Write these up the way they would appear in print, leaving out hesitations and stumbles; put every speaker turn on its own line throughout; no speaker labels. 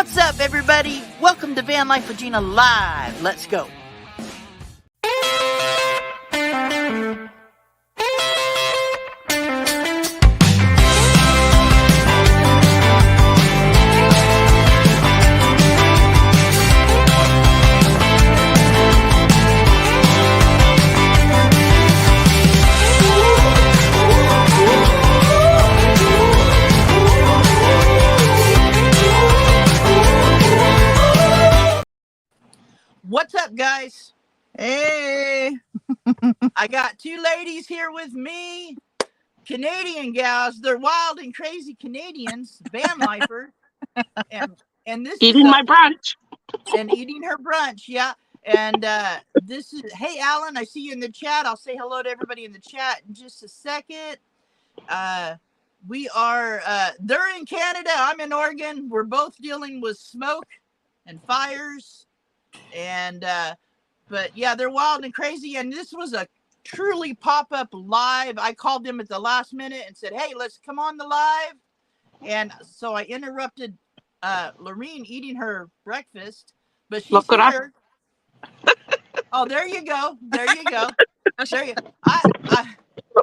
What's up, everybody? Welcome to Van Life with Gina Live. Let's go. What's up, guys?
Hey,
I got two ladies here with me, Canadian gals. They're wild and crazy Canadians, van lifer, and this
Eating
is
my brunch.
and eating her brunch. Yeah, and this is hey, Alan. I see you in the chat. I'll say hello to everybody in the chat in just a second. We are. They're in Canada. I'm in Oregon. We're both dealing with smoke and fires, and but yeah, they're wild and crazy. And this was a truly pop-up live. I called them at the last minute and said, hey, let's come on the live. And so I interrupted Lorene eating her breakfast, but she's
Look what
here. Oh, there you go. There you go. There you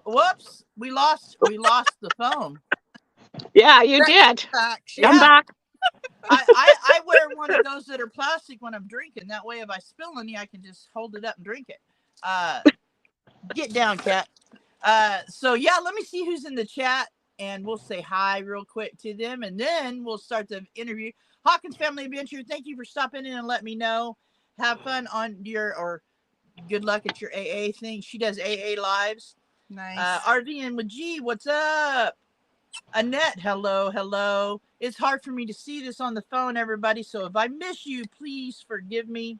whoops, we lost the phone.
Yeah, you did.
back.
I'm back.
I wear one of those that are plastic when I'm drinking. That way, if I spill any, I can just hold it up and drink it. Get down, cat. So yeah, let me see who's in the chat, and we'll say hi real quick to them, and then we'll start the interview. Hawkins Family Adventure, thank you for stopping in and let me know. Have fun on or good luck at your AA thing. She does AA lives.
Nice.
RVN with G, what's up? Annette, hello. It's hard for me to see this on the phone, everybody, so if I miss you, please forgive me.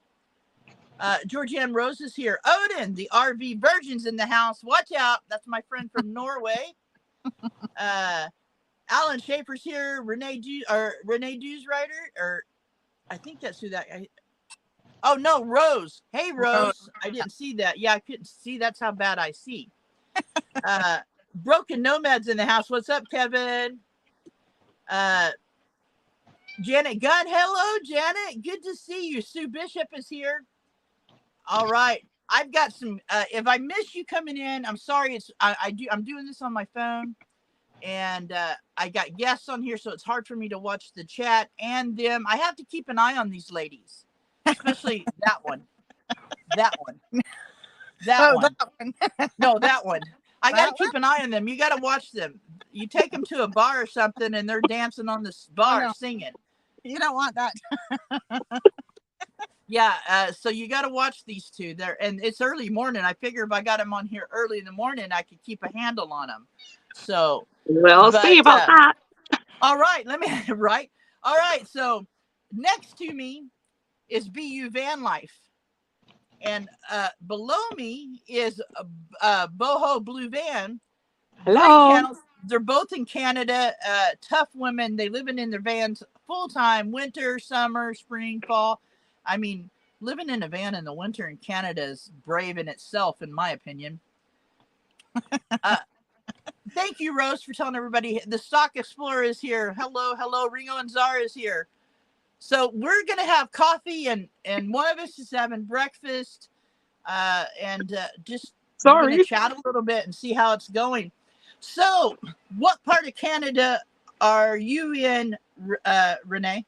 Georgianne Rose is here. Odin, the RV virgin's in the house. Watch out. That's my friend from Norway. Alan Schaefer's here. Renee Dewsrider, or I think that's who that. Oh no, Rose. Hey Rose. I didn't see that. Yeah, I couldn't see. That's how bad I see. Broken Nomads in the house. What's up, Kevin? Janet Gunn. Hello, Janet. Good to see you. Sue Bishop is here. All right. I've got some. If I miss you coming in, I'm sorry. I'm doing this on my phone, and I got guests on here, so it's hard for me to watch the chat and them. I have to keep an eye on these ladies, especially that one. That one. That one. No, that one. I got to keep an eye on them. You got to watch them. You take them to a bar or something, and they're dancing on this bar singing.
You don't want that.
Yeah, so you got to watch these two there, and it's early morning. I figure if I got them on here early in the morning, I could keep a handle on them. So
we'll see about that.
All right, right. All right, so next to me is BU Van Life, and below me is Boho Blue Van.
Hello.
They're both in Canada. Tough women. They living in their vans full time, winter, summer, spring, fall. I mean, living in a van in the winter in Canada is brave in itself, in my opinion. Thank you, Rose, for telling everybody. The Stock Explorer is here. Hello. Ringo and Zara is here. So we're going to have coffee, and one of us is having breakfast, and just we're going to chat a little bit and see how it's going. So what part of Canada are you in, Renee?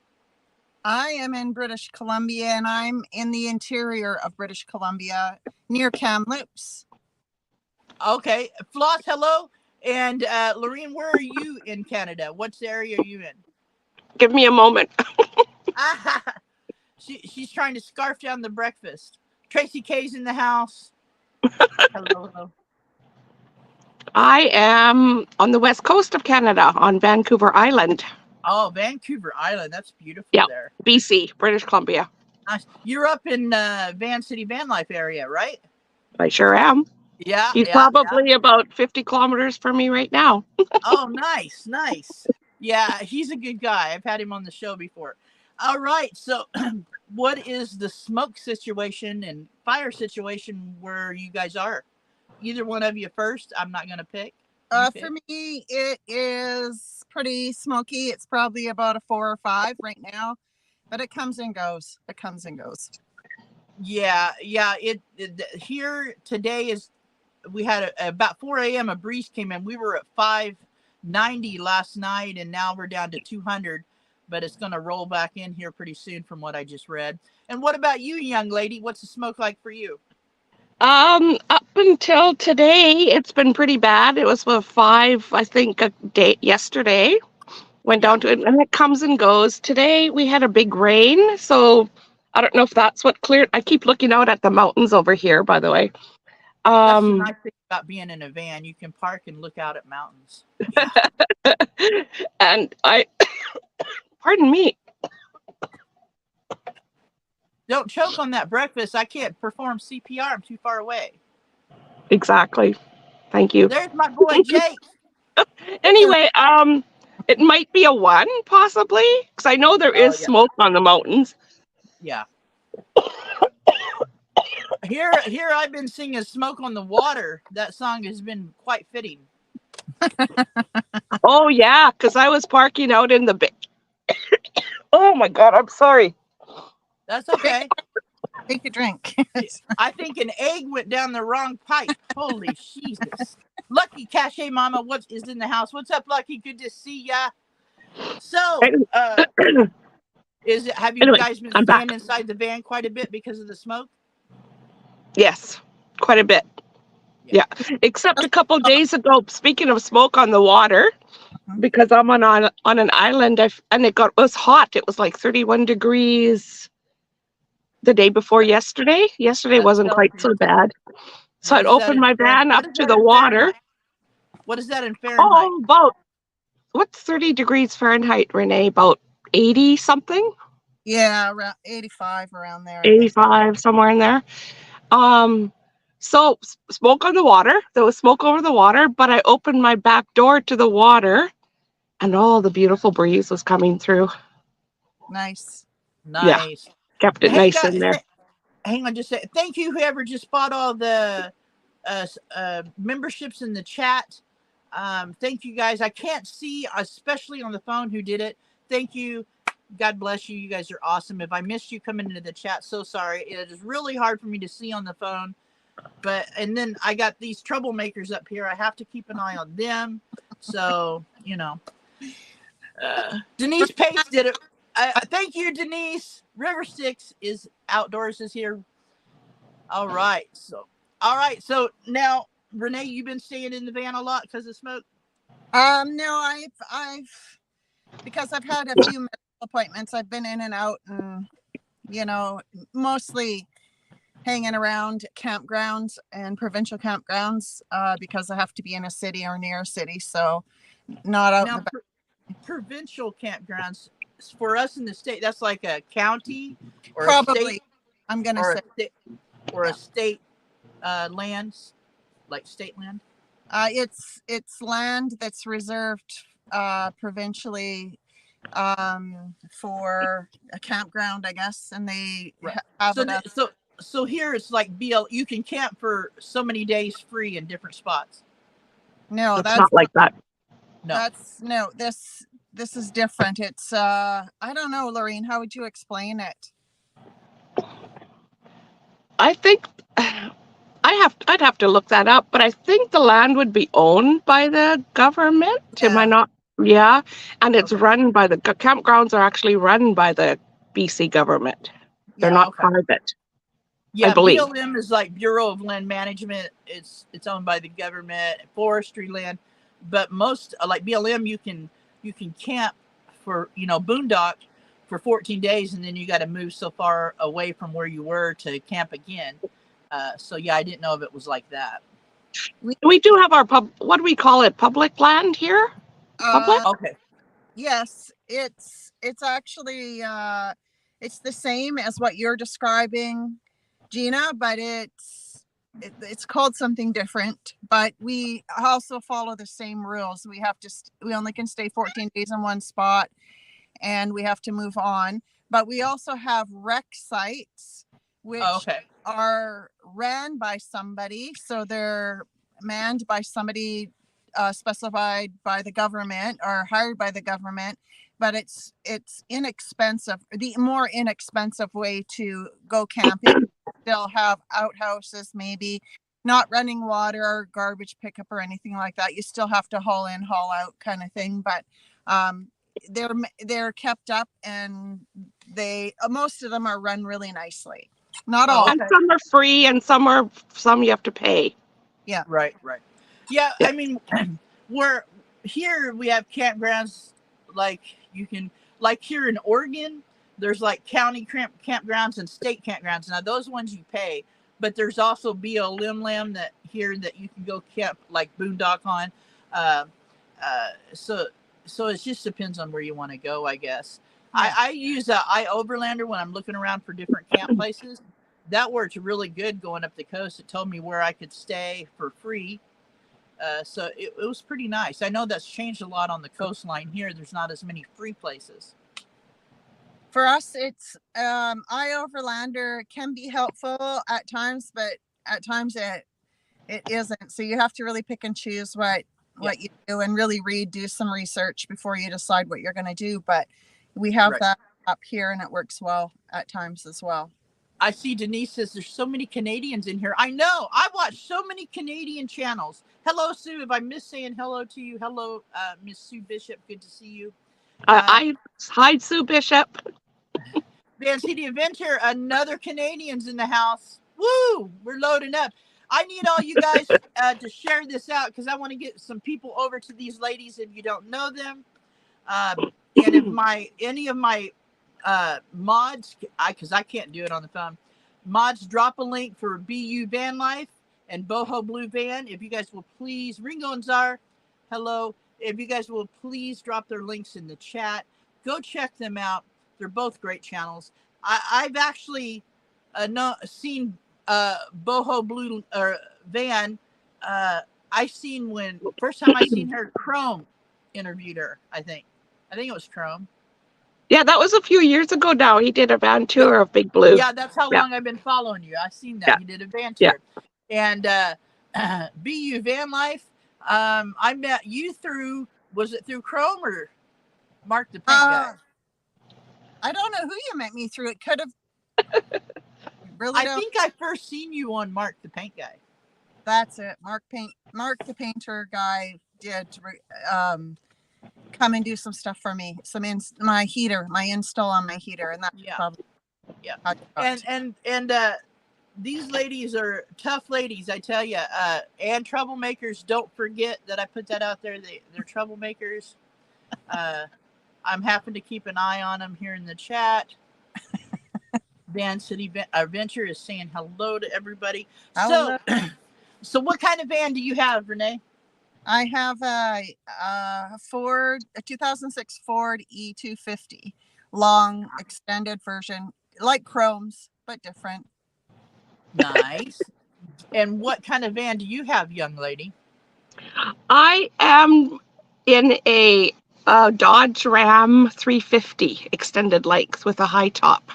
I am in British Columbia, and I'm in the interior of British Columbia near Kamloops.
Okay. Floss, hello. And Lorene, where are you in Canada? What's area are you in?
Give me a moment.
She's trying to scarf down the breakfast. Tracy K's in the house. Hello.
I am on the west coast of Canada on Vancouver Island.
Oh, Vancouver Island. That's beautiful there.
BC, British Columbia.
Nice. You're up in Van City Van Life area, right?
I sure am.
Yeah.
He's probably about 50 kilometers from me right now.
Oh, nice. Yeah, he's a good guy. I've had him on the show before. All right. So what is the smoke situation and fire situation where you guys are? Either one of you first. I'm not going to pick.
For me, it is pretty smoky. It's probably about a 4 or 5 right now. But it comes and goes. It comes and goes.
Yeah. Here today is, we had about 4 a.m. a breeze came in. We were at 590 last night, and now we're down to 200. But it's going to roll back in here pretty soon, from what I just read. And what about you, young lady? What's the smoke like for you?
Up until today, it's been pretty bad. It was about 5, I think, a day yesterday. Went down to it, and it comes and goes. Today we had a big rain, so I don't know if that's what cleared. I keep looking out at the mountains over here, by the way.
That's the nice thing about being in a van. You can park and look out at mountains. Yeah.
And pardon me.
Don't choke on that breakfast. I can't perform CPR. I'm too far away.
Exactly. Thank you.
There's my boy Jake.
Anyway, it might be a 1, possibly, because I know there is smoke on the mountains.
Yeah. Here I've been singing "Smoke on the Water." That song has been quite fitting.
Oh yeah, because I was parking out in the Oh my God, I'm sorry.
That's okay.
Take a drink.
I think an egg went down the wrong pipe. Holy Jesus. Lucky Cache Mama is in the house. What's up, Lucky? Good to see ya. So, have you guys been staying inside the van quite a bit because of the smoke?
Yes, quite a bit. Yeah, except a couple days ago, speaking of smoke on the water, because I'm on an island, and it was hot. It was like 31 degrees the day before yesterday. Yesterday wasn't quite so bad. So I'd opened my van up to the water.
What is that in Fahrenheit?
Oh, about, what's 30 degrees Fahrenheit, Renee? About 80 something?
Yeah, around 85, around there.
85, somewhere in there. So smoke on the water. There was smoke over the water, but I opened my back door to the water, and all the beautiful breeze was coming through.
Nice.
Yeah,
kept it nice in there.
Hang on just a second. Thank you, whoever just bought all the memberships in the chat. Thank you guys. I can't see, especially on the phone, who did it. Thank you. God bless you. You guys are awesome. If I missed you coming into the chat, so sorry. It is really hard for me to see on the phone. And then I got these troublemakers up here. I have to keep an eye on them. So, Denise Pace did it. Thank you, Denise. River Styx is outdoors is here. All right. So now, Renee, you've been staying in the van a lot because of smoke?
No, because I've had a few medical appointments. I've been in and out, and mostly hanging around campgrounds and provincial campgrounds because I have to be in a city or near a city, so not out.
Now, provincial campgrounds for us in the state, that's like a county or
probably
a state,
I'm gonna say
a state lands, like state land.
It's land that's reserved provincially for a campground, I guess, and they have
so here it's like you can camp for so many days free in different spots.
No,
that's not like that.
No, this is different. It's I don't know, Lorraine, how would you explain it?
I think I'd have to look that up, but I think the land would be owned by the government. Am I not? Yeah, and it's run by the campgrounds are actually run by the BC government. They're not private.
Yeah, BLM is like Bureau of Land Management. It's owned by the government, forestry land, but most like BLM, you can camp for boondock for 14 days, and then you got to move so far away from where you were to camp again. So yeah, I didn't know if it was like that.
We do have our what do we call it? Public land here? Public?
Okay.
Yes, it's actually it's the same as what you're describing, Gina, but it's called something different. But we also follow the same rules. We only can stay 14 days in one spot, and we have to move on. But we also have rec sites, which are ran by somebody. So they're manned by somebody specified by the government or hired by the government. but it's inexpensive. The more inexpensive way to go camping. Still have outhouses, maybe not running water or garbage pickup or anything like that. You still have to haul in, haul out kind of thing, but they're kept up, and they most of them are run really nicely. Not all.
And some are free, and some you have to pay.
Yeah.
Right. Yeah, I mean, we're here. We have campgrounds like you can, like here in Oregon. There's like county campgrounds and state campgrounds. Now those ones you pay, but there's also BLM that here that you can go camp like boondock on. So it just depends on where you want to go, I guess. Yeah. I use iOverlander when I'm looking around for different camp places. That worked really good going up the coast. It told me where I could stay for free. So it was pretty nice. I know that's changed a lot on the coastline here. There's not as many free places.
For us, it's iOverlander can be helpful at times, but at times it isn't. So you have to really pick and choose what you do, and really do some research before you decide what you're going to do. But we have that up here, and it works well at times as well.
I see Denise says there's so many Canadians in here. I know. I watch so many Canadian channels. Hello, Sue. If I missed saying hello to you, hello, Miss Sue Bishop. Good to see you.
Hi, Sue Bishop.
Van City Adventure, another Canadians in the house. Woo! We're loading up. I need all you guys to share this out because I want to get some people over to these ladies if you don't know them. And if any of my mods, because I can't do it on the phone, mods drop a link for BU Van Life and Boho Blue Van. If you guys will please, Ringo and Czar, hello. If you guys will please drop their links in the chat, go check them out. They're both great channels. I've actually seen Boho Blue Van. I seen when first time I seen her, Chrome interviewed her. I think it was Chrome.
Yeah, that was a few years ago now. He did a van tour of Big Blue.
Yeah, that's how long I've been following you. I've seen that. Yeah. You did a van tour. Yeah. And BU Van Life, I met you through, was it through Chrome or Mark the Paint Guy?
I don't know who you met me through. It could have. Really,
I think I first seen you on Mark the Paint Guy.
That's it. Mark the Painter Guy did come and do some stuff for me. My install on my heater, and that's probably
and these ladies are tough ladies, I tell you. And troublemakers. Don't forget that I put that out there. They're troublemakers. I'm having to keep an eye on them here in the chat. Van City Adventure is saying hello to everybody. So what kind of van do you have, Renee?
I have a 2006 Ford E250, long extended version, like Chrome's, but different.
Nice. And what kind of van do you have, young lady?
I am in a Dodge Ram 350 extended length with a high top.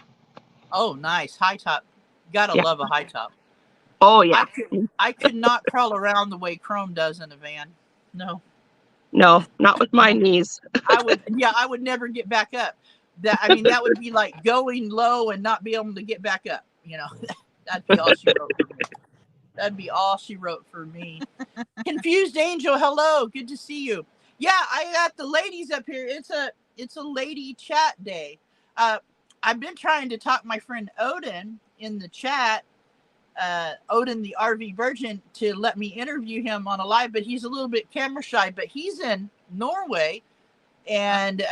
Oh, nice. High top. Gotta love a high top.
Oh, yeah.
I could not crawl around the way Chrome does in a van. No,
not with my knees.
I would never get back up. That would be like going low and not be able to get back up. You know, that'd be all she wrote for me. That'd be all she wrote for me. Confused Angel, hello. Good to see you. Yeah, I got the ladies up here. It's a lady chat day. I've been trying to talk my friend Odin in the chat, Odin the RV Virgin, to let me interview him on a live, but he's a little bit camera shy. But he's in Norway and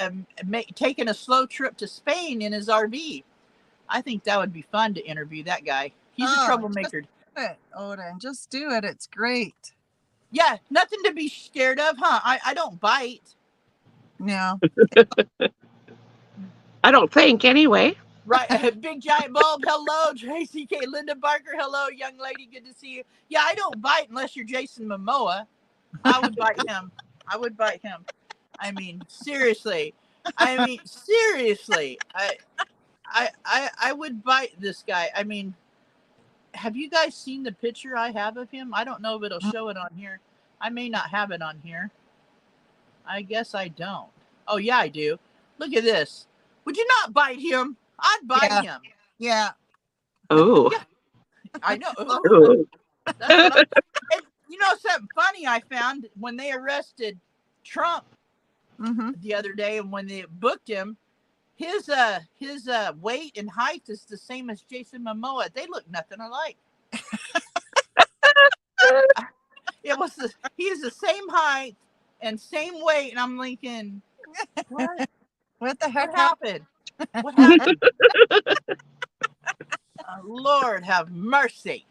taking a slow trip to Spain in his RV. I think that would be fun to interview that guy. He's a troublemaker.
Just do it, Odin. Just do it. It's great.
Yeah, nothing to be scared of, huh? I don't bite.
No.
I don't think, anyway.
Right. Big Giant Bulb, hello. Tracy K. Linda Barker, hello, young lady. Good to see you. Yeah, I don't bite unless you're Jason Momoa. I would bite him. I mean, seriously. I would bite this guy. I mean, have you guys seen the picture I have of him? I don't know if it'll show it on here. I may not have it on here. I guess I don't. Oh, yeah, I do. Look at this. Would you not bite him? I'd bite him.
Yeah.
Oh.
I know.
Ooh.
That's what and you know something funny I found when they arrested Trump the other day, and when they booked him, his weight and height is the same as Jason Momoa. They look nothing alike. He's the same height and same weight, and I'm thinking,
What the heck
what happened? What happened? Lord have mercy.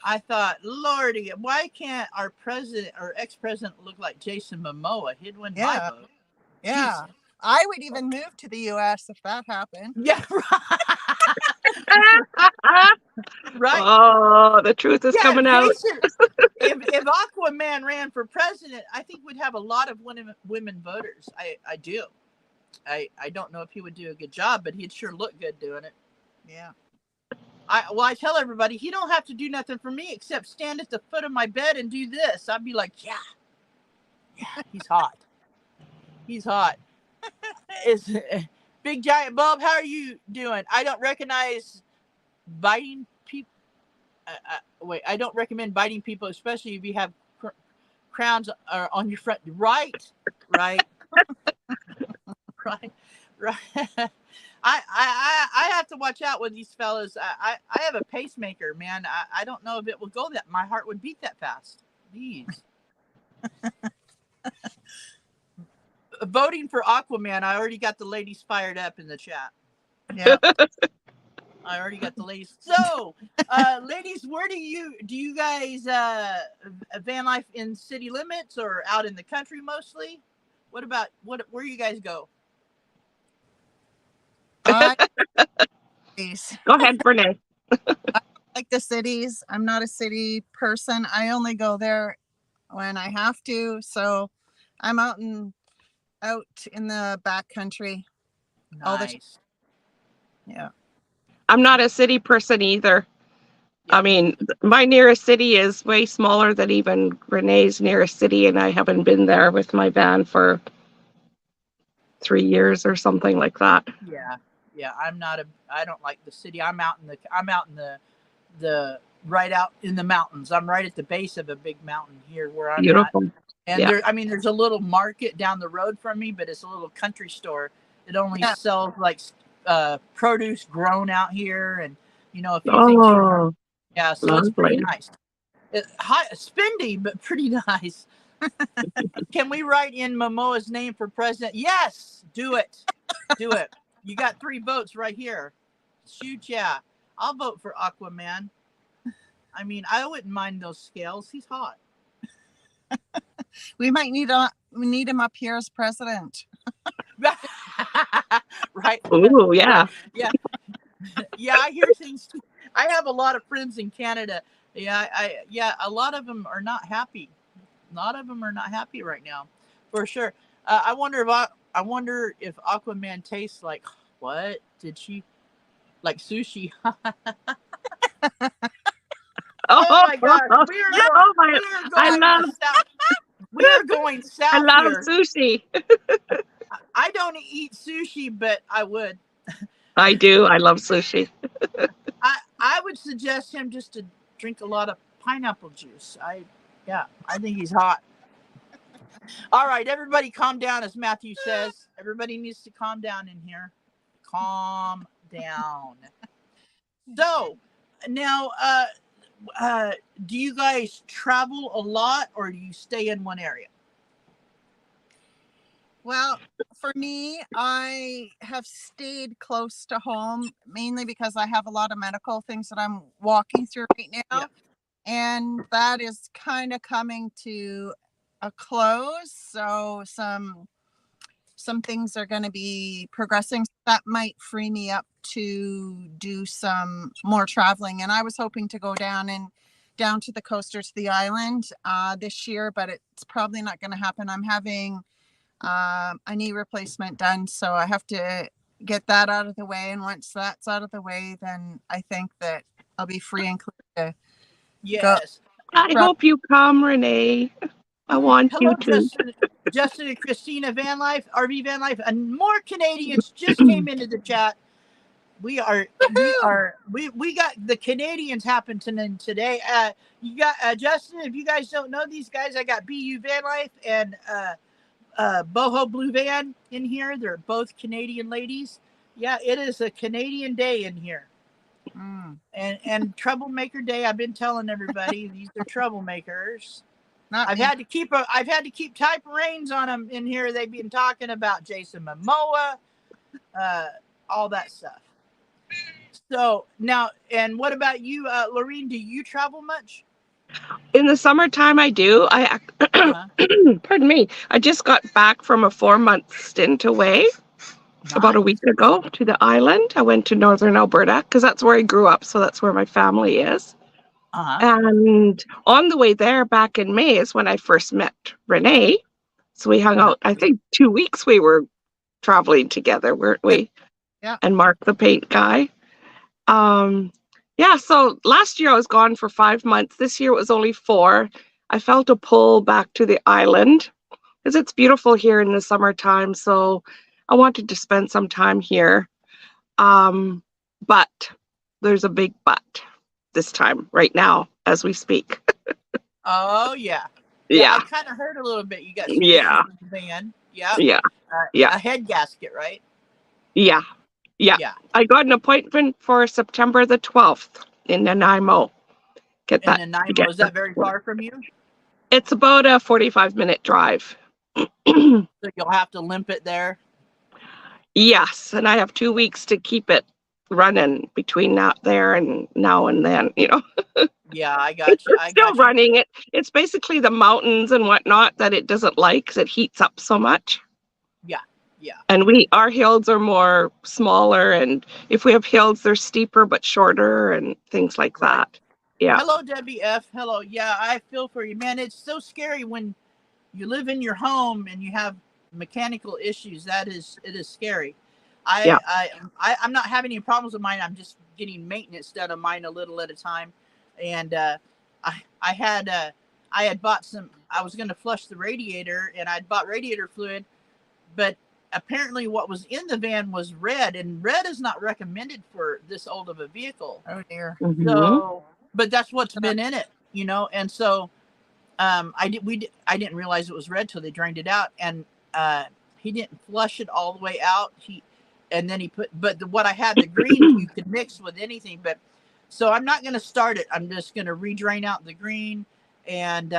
I thought, Lordy, why can't our president or ex-president look like Jason Momoa? He'd win my vote.
Yeah. I would even move to the U.S. if that happened.
Yeah, right.
Oh, the truth is coming out.
Jason, if Aquaman ran for president, I think we'd have a lot of women voters. I do. I don't know if he would do a good job, but he'd sure look good doing it.
Yeah.
I tell everybody he don't have to do nothing for me except stand at the foot of my bed and do this. I'd be like, yeah, he's hot. He's hot. Is Big Giant Bob, how are you doing? I don't recognize biting people. Wait, I don't recommend biting people, especially if you have crowns on your front. Right. Right. I have to watch out with these fellas. I have a pacemaker, man. I don't know if it will go that. My heart would beat that fast. Jeez. Voting for Aquaman. I already got the ladies fired up in the chat.
Yeah.
I already got the ladies. So, ladies, where do you guys van life in city limits or out in the country mostly? Where you guys go?
Go ahead, Brene.
I like the cities. I'm not a city person. I only go there when I have to. So I'm out in the back country.
Nice.
All the time. Yeah.
I'm not a city person either. I mean, my nearest city is way smaller than even Renee's nearest city, and I haven't been there with my van for 3 years or something like that.
Yeah. I don't like the city. I'm out in the right out in the mountains. I'm right at the base of a big mountain here where I'm
Beautiful.
at. And there's a little market down the road from me, but it's a little country store. It only sells like produce grown out here, and a few things. So lovely. It's pretty nice. Spendy, but pretty nice. Can we write in Momoa's name for president? Yes, do it. Do it. You got 3 votes right here. Shoot, yeah. I'll vote for Aquaman. I mean, I wouldn't mind those scales. He's hot.
We might need him up here as president.
Right.
Oh, yeah.
Yeah. Yeah, I hear things too. I have a lot of friends in Canada. Yeah, a lot of them are not happy. A lot of them are not happy right now, for sure. I wonder if Aquaman tastes like, what did she like, sushi? Oh my gosh, we are going south.
I love
here.
sushi.
I don't eat sushi, but I would.
I do. I love sushi.
I would suggest him just to drink a lot of pineapple juice. I think he's hot. All right, everybody calm down, as Matthew says. Everybody needs to calm down in here. Calm down. So, now, do you guys travel a lot, or do you stay in one area?
Well, for me, I have stayed close to home, mainly because I have a lot of medical things that I'm walking through right now.
Yeah.
And that is kind of coming to a close. So some things are going to be progressing. That might free me up to do some more traveling. And I was hoping to go down to the coast or to the island this year, but it's probably not going to happen. I'm having a knee replacement done, so I have to get that out of the way. And once that's out of the way, then I think that I'll be free and clear to
Yes.
I hope you come, Renee. I want
Hello,
you to.
Justin and Christina Van Life, RV Van Life, and more Canadians just came into the chat. We got the Canadians happening today. You got Justin. If you guys don't know these guys, I got BU Van Life and Boho Blue Van in here. They're both Canadian ladies. Yeah, it is a Canadian day in here. And Troublemaker Day. I've been telling everybody these are troublemakers. I've had to keep type reins on them in here. They've been talking about Jason Momoa, all that stuff. So now, and what about you, Lorene? Do you travel much?
In the summertime, I do. Pardon me. I just got back from a 4-month stint away about a week ago to the island. I went to northern Alberta because that's where I grew up. So that's where my family is. And on the way there back in May is when I first met Renee. So we hung out, I think 2 weeks we were traveling together, weren't we?
Yeah.
And Mark the paint guy. Yeah, so last year I was gone for 5 months. This year it was only 4. I felt a pull back to the island because it's beautiful here in the summertime. So I wanted to spend some time here. But there's a big but this time, right now, as we speak.
Oh, yeah.
Yeah.
I kind of heard a little bit. You got
Yeah.
van. Yeah.
Yeah.
A head gasket, right?
Yeah. I got an appointment for September the 12th in Nanaimo.
In Nanaimo, is that very far from you?
It's about a 45-minute drive.
So you'll have to limp it there?
Yes, and I have 2 weeks to keep it running between now and then, you know.
Yeah, I got you.
It's still running. It's basically the mountains and whatnot that it doesn't like because it heats up so much. Yeah. And our hills are more smaller, and if we have hills, they're steeper but shorter and things like that. Yeah.
Hello, Debbie F. Hello. Yeah, I feel for you, man. It's so scary when you live in your home and you have mechanical issues. It is scary. I'm not having any problems with mine. I'm just getting maintenance done on mine a little at a time. And I had bought I was going to flush the radiator, and I'd bought radiator fluid, but apparently what was in the van was red, and red is not recommended for this old of a vehicle.
Oh dear.
Mm-hmm.
So, but that's what's been in it, you know. And so I didn't realize it was red till they drained it out, and he didn't flush it all the way out. What I had, the green, you could mix with anything, but so I'm not going to start it. I'm just going to re-drain out the green and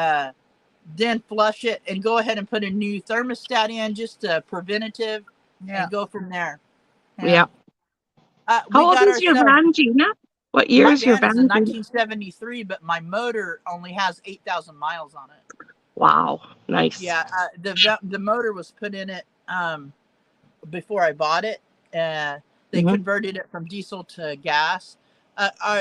then flush it and go ahead and put a new thermostat in, just preventative, and go from there.
Yeah. How old is your van, Gina? What year is your van?
It's a 1973, but my motor only has 8,000 miles on it.
Wow, nice.
Yeah, the motor was put in it before I bought it. They converted it from diesel to gas.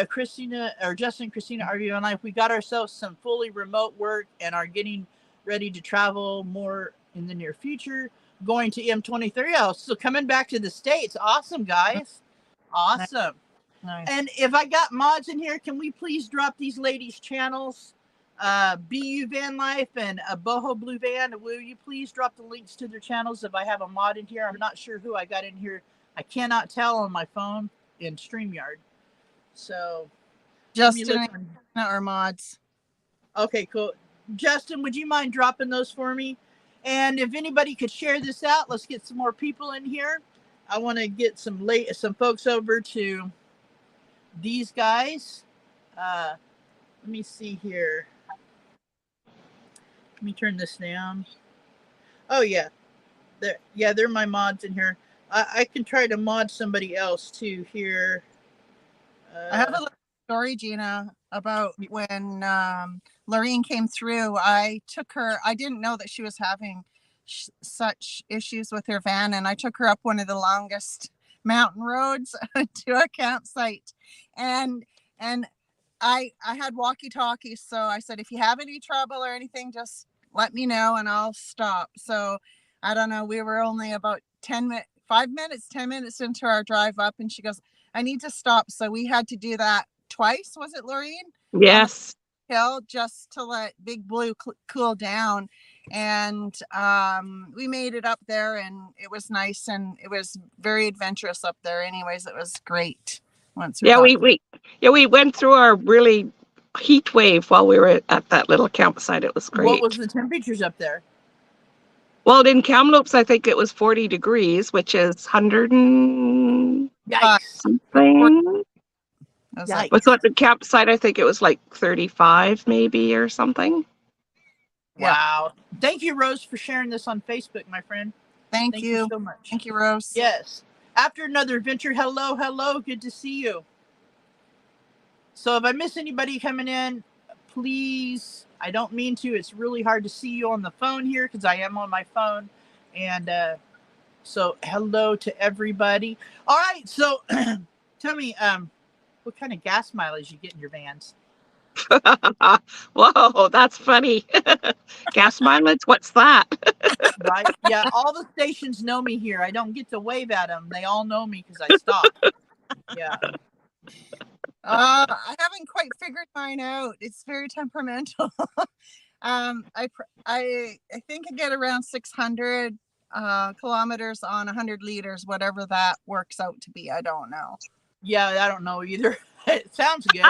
Christina or Justin, Christina, RV Van Life, we got ourselves some fully remote work and are getting ready to travel more in the near future. Going to M23. So coming back to the States. Awesome, guys. Awesome. Nice. And if I got mods in here, can we please drop these ladies' channels? BU Van Life and Boho Blue Van. Will you please drop the links to their channels if I have a mod in here? I'm not sure who I got in here. I cannot tell on my phone in StreamYard. So
Justin or mods.
Okay, cool. Justin, would you mind dropping those for me? And if anybody could share this out, let's get some more people in here. I want to get some folks over to these guys. Let me see here. Let me turn this down. Oh yeah. They're my mods in here. I can try to mod somebody else too here.
I have a little story, Gina, about when Lorene came through. I took her. I didn't know that she was having such issues with her van, and I took her up one of the longest mountain roads to a campsite, and I had walkie-talkies, so I said, if you have any trouble or anything, just let me know and I'll stop. So I don't know, we were only about 10 minutes into our drive up, and she goes, I need to stop. So we had to do that twice. Was it, Lorene?
Yes.
hill just to let Big Blue cool down. And we made it up there, and it was nice, and it was very adventurous up there. Anyways, it was great. Once we
Yeah,
got
we went through our really heat wave while we were at that little campsite. It was great.
What was the temperatures up there?
Well, in Kamloops, I think it was 40 degrees, which is 100 and
Yikes.
something.
it was
Yikes.
like,
What's at the campsite? I think it was like 35 maybe or something.
Yeah.
Wow. Thank you, Rose, for sharing this on Facebook, my friend.
thank you.
so much.
Thank you, Rose.
Yes. After another adventure, hello. Good to see you. So if I miss anybody coming in, please, I don't mean to. It's really hard to see you on the phone here because I am on my phone. And so hello to everybody. All right. So tell me, what kind of gas mileage you get in your vans?
Whoa, that's funny. Gas mileage? What's that?
Right? Yeah, all the stations know me here. I don't get to wave at them. They all know me because I stop. Yeah.
I haven't quite figured mine out. It's very temperamental. I think I get around 600 kilometers on 100 liters, whatever that works out to be. I don't know.
Yeah, I don't know either. It sounds good.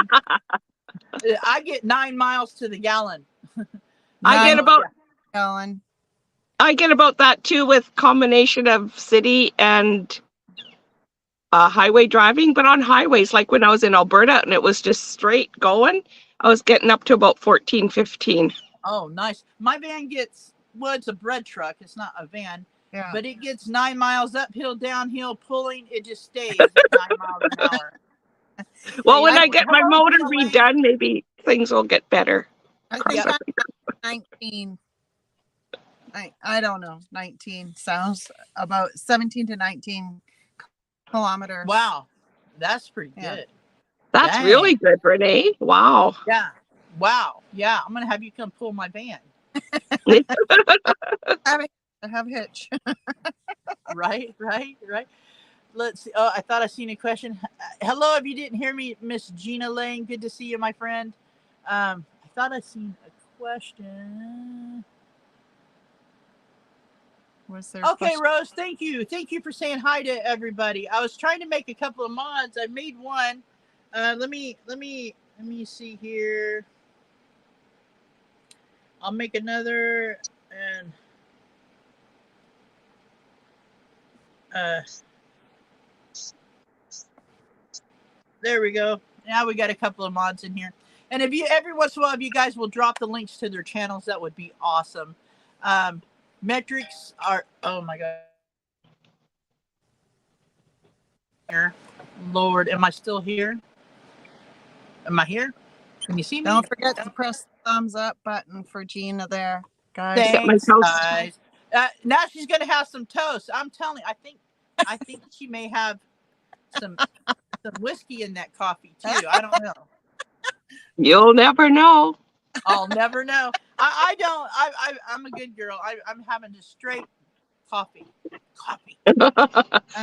I get 9 miles to the gallon.
I get about
Ellen.
I get about that too with combination of city and highway driving. But on highways, like when I was in Alberta and it was just straight going, I was getting up to about 14, 15.
Oh, nice. My van gets, well, it's a bread truck. It's not a van,
Yeah.
but it gets 9 miles uphill, downhill, pulling. It just stays at 9 miles an hour.
Well, when I get my
Hello,
motor
Gina Lane.
redone, maybe things will get better.
I
Cross
think
our
I'm 19. I don't know. 19 sounds about 17 to 19 kilometers.
Wow. That's pretty
Yeah.
good.
That's
Dang.
really good, Renee. Wow.
Yeah. Wow. Yeah. I'm going to have you come pull my van.
I have a hitch.
Right. Let's see. Oh, I thought I seen a question. Hello, if you didn't hear me, Miss Gina Lane. Good to see you, my friend. I thought I seen a question.
Was there
Okay, Rose, thank you. Thank you for saying hi to everybody. I was trying to make a couple of mods. I made one. Let me see here. I'll make another and there we go. Now we got a couple of mods in here. And if you every once in a while, if you guys will drop the links to their channels, that would be awesome. Metrics are, oh my God. Here. Lord, am I still here? Am I here? Can you see me?
Don't forget to press the thumbs up button for Gina there, guys.
Thanks,
toast.
guys. Now she's gonna have some toast. I'm telling you, I think she may have some whiskey in that coffee too. I don't know.
You'll never know.
I'll never know. I don't. I'm a good girl. I'm having just straight coffee.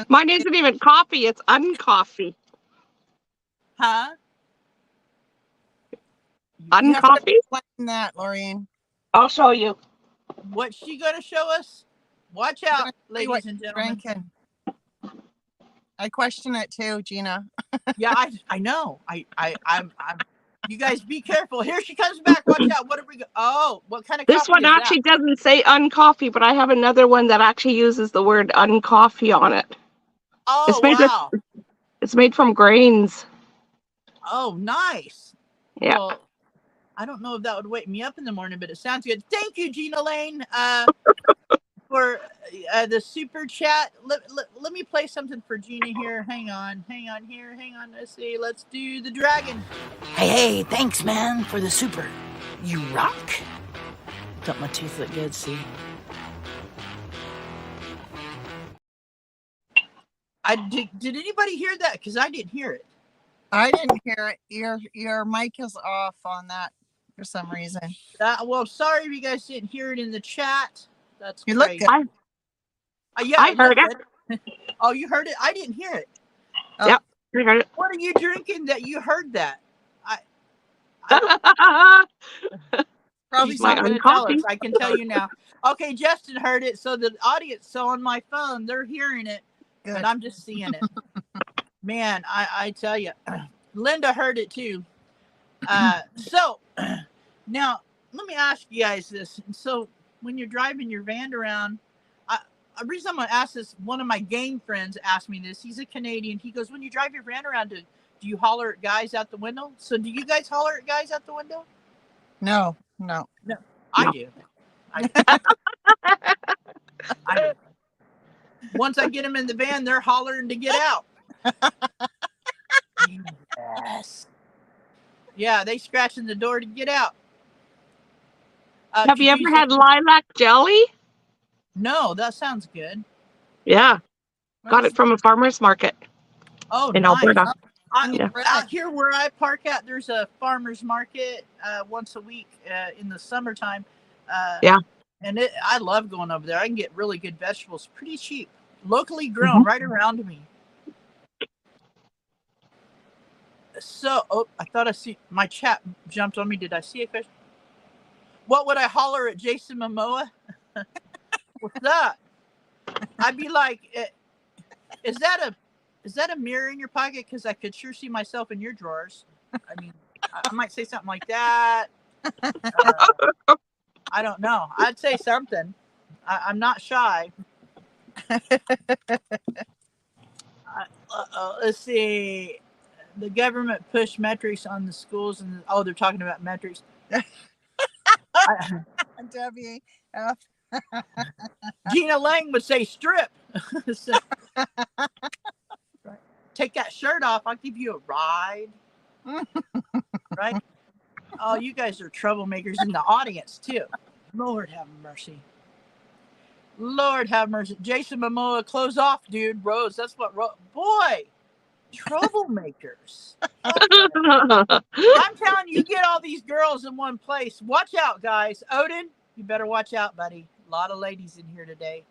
Mine isn't even coffee, it's uncoffee.
Huh?
Uncoffee?
Explain that, Laureen.
I'll show you.
What's she gonna show us? Watch out,
See
ladies
what
and
you're
gentlemen.
drinking. I question it too, Gina.
Yeah, I know. I'm. You guys be careful. Here she comes back. Watch out. What are we? Oh, what kind of?
This
coffee
one
is that?
actually doesn't say uncoffee, but I have another one that actually uses the word uncoffee on it.
Oh,
It's made
wow.
It's made from grains.
Oh, nice.
Yeah.
Well, I don't know if that would wake me up in the morning, but it sounds good. Thank you, Gina Lane, for the super chat. Let me play something for Gina here. Hang on. Let's see. Let's do the dragon.
Hey, thanks, man, for the super. You rock. Don't my teeth look good, see?
Did anybody hear that? Because I didn't hear it.
I didn't hear it. Your mic is off on that for some reason.
Well, sorry if you guys didn't hear it in the chat. That's
You look
great.
good.
Yeah,
I heard
it. Oh, you heard it? I didn't hear it.
Yep. I heard it.
What are you drinking that you heard that?
Probably
She's
my
not going to
own
tell us.
copy.
I can tell you now. Okay, Justin heard it. So the audience, so on my phone, they're hearing it,
good.
and I'm just seeing it. Man, I tell you, Linda heard it too. So now let me ask you guys this. So when you're driving your van around, the reason I'm going to ask this, one of my game friends asked me this. He's a Canadian. He goes, when you drive your van around, do you holler at guys out the window? So do you guys holler at guys out the window?
No.
I do. I do. Once I get them in the van, they're hollering to get out. Yes. Yeah, they scratching the door to get out.
Have you ever had lilac jelly?
No, that sounds good.
Yeah, got it from a farmer's market
Oh,
in
nice.
Alberta.
Yeah.
Right.
Out here where I park at, there's a farmer's market once a week in the summertime.
Yeah.
And I love going over there. I can get really good vegetables, pretty cheap, locally grown, right around me. So, I thought I see my chat jumped on me. Did I see a question? What would I holler at Jason Momoa? What's that? I'd be like, is that a mirror in your pocket? Because I could sure see myself in your drawers. I mean, I might say something like that. I don't know. I'd say something. I'm not shy. Let's see. The government pushed metrics on the schools, and they're talking about metrics.
WF.
Gina Lang would say strip. So, take that shirt off. I'll give you a ride. Right? Oh, you guys are troublemakers in the audience too. Lord have mercy. Lord have mercy. Jason Momoa, close off, dude. Rose, that's what. Boy, troublemakers. I'm telling you, get all these girls in one place. Watch out, guys. Odin, you better watch out, buddy. A lot of ladies in here today.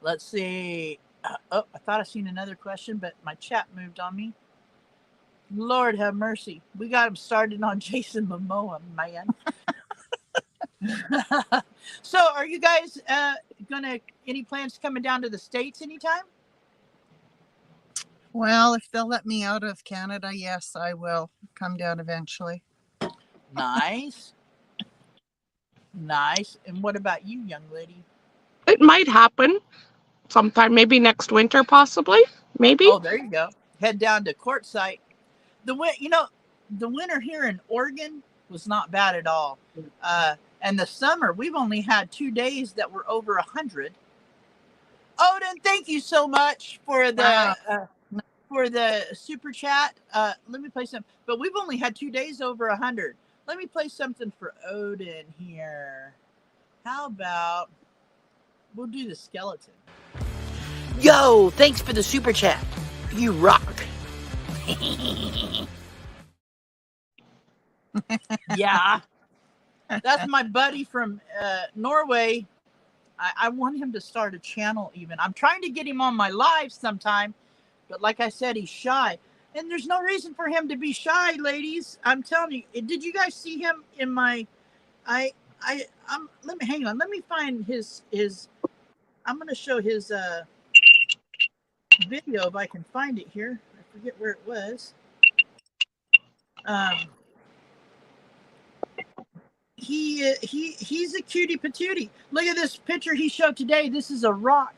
Let's see. I thought I seen another question, but my chat moved on me. Lord have mercy. We got him started on Jason Momoa, man. So are you guys any plans coming down to the States anytime?
Well, if they'll let me out of Canada, yes, I will come down eventually.
Nice. And what about you, young lady?
It might happen sometime, maybe next winter, possibly. Maybe.
Oh, there you go. Head down to Quartzsite. The winter here in Oregon was not bad at all. And the summer, we've only had 2 days that were over 100. Odin, thank you so much for the super chat. Let me play some, but we've only had 2 days over 100. Let me play something for Odin here. How about we'll do the skeleton?
Yo, thanks for the super chat. You rock.
Yeah. That's my buddy from Norway. I want him to start a channel even. I'm trying to get him on my live sometime, but like I said, he's shy. And there's no reason for him to be shy, ladies. I'm telling you. Did you guys see him in my let me hang on. Let me find his I'm going to show his video if I can find it here. I forget where it was. He's a cutie patootie. Look at this picture he showed today. This is a rock.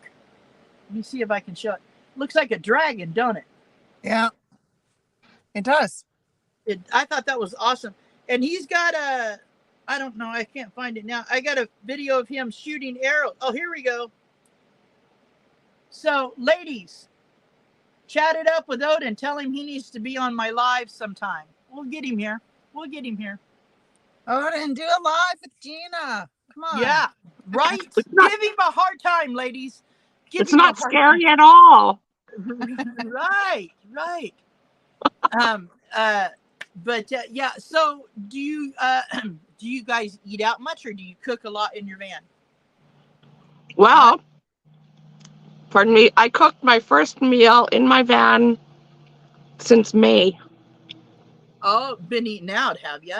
Let me see if I can show it. Looks like a dragon, don't it?
Yeah, it does.
I thought that was awesome. And he's got I don't know, I can't find it now. I got a video of him shooting arrows. Oh, here we go. So, ladies, chat it up with Odin. Tell him he needs to be on my live sometime. We'll get him here.
Odin, do a live with Gina. Come on.
Yeah, right? Give him a hard time, ladies.
It's not scary at all.
Right. But yeah, so do you guys eat out much, or do you cook a lot in your van?
Well, pardon me, I cooked my first meal in my van since May.
Oh, been eating out, have you?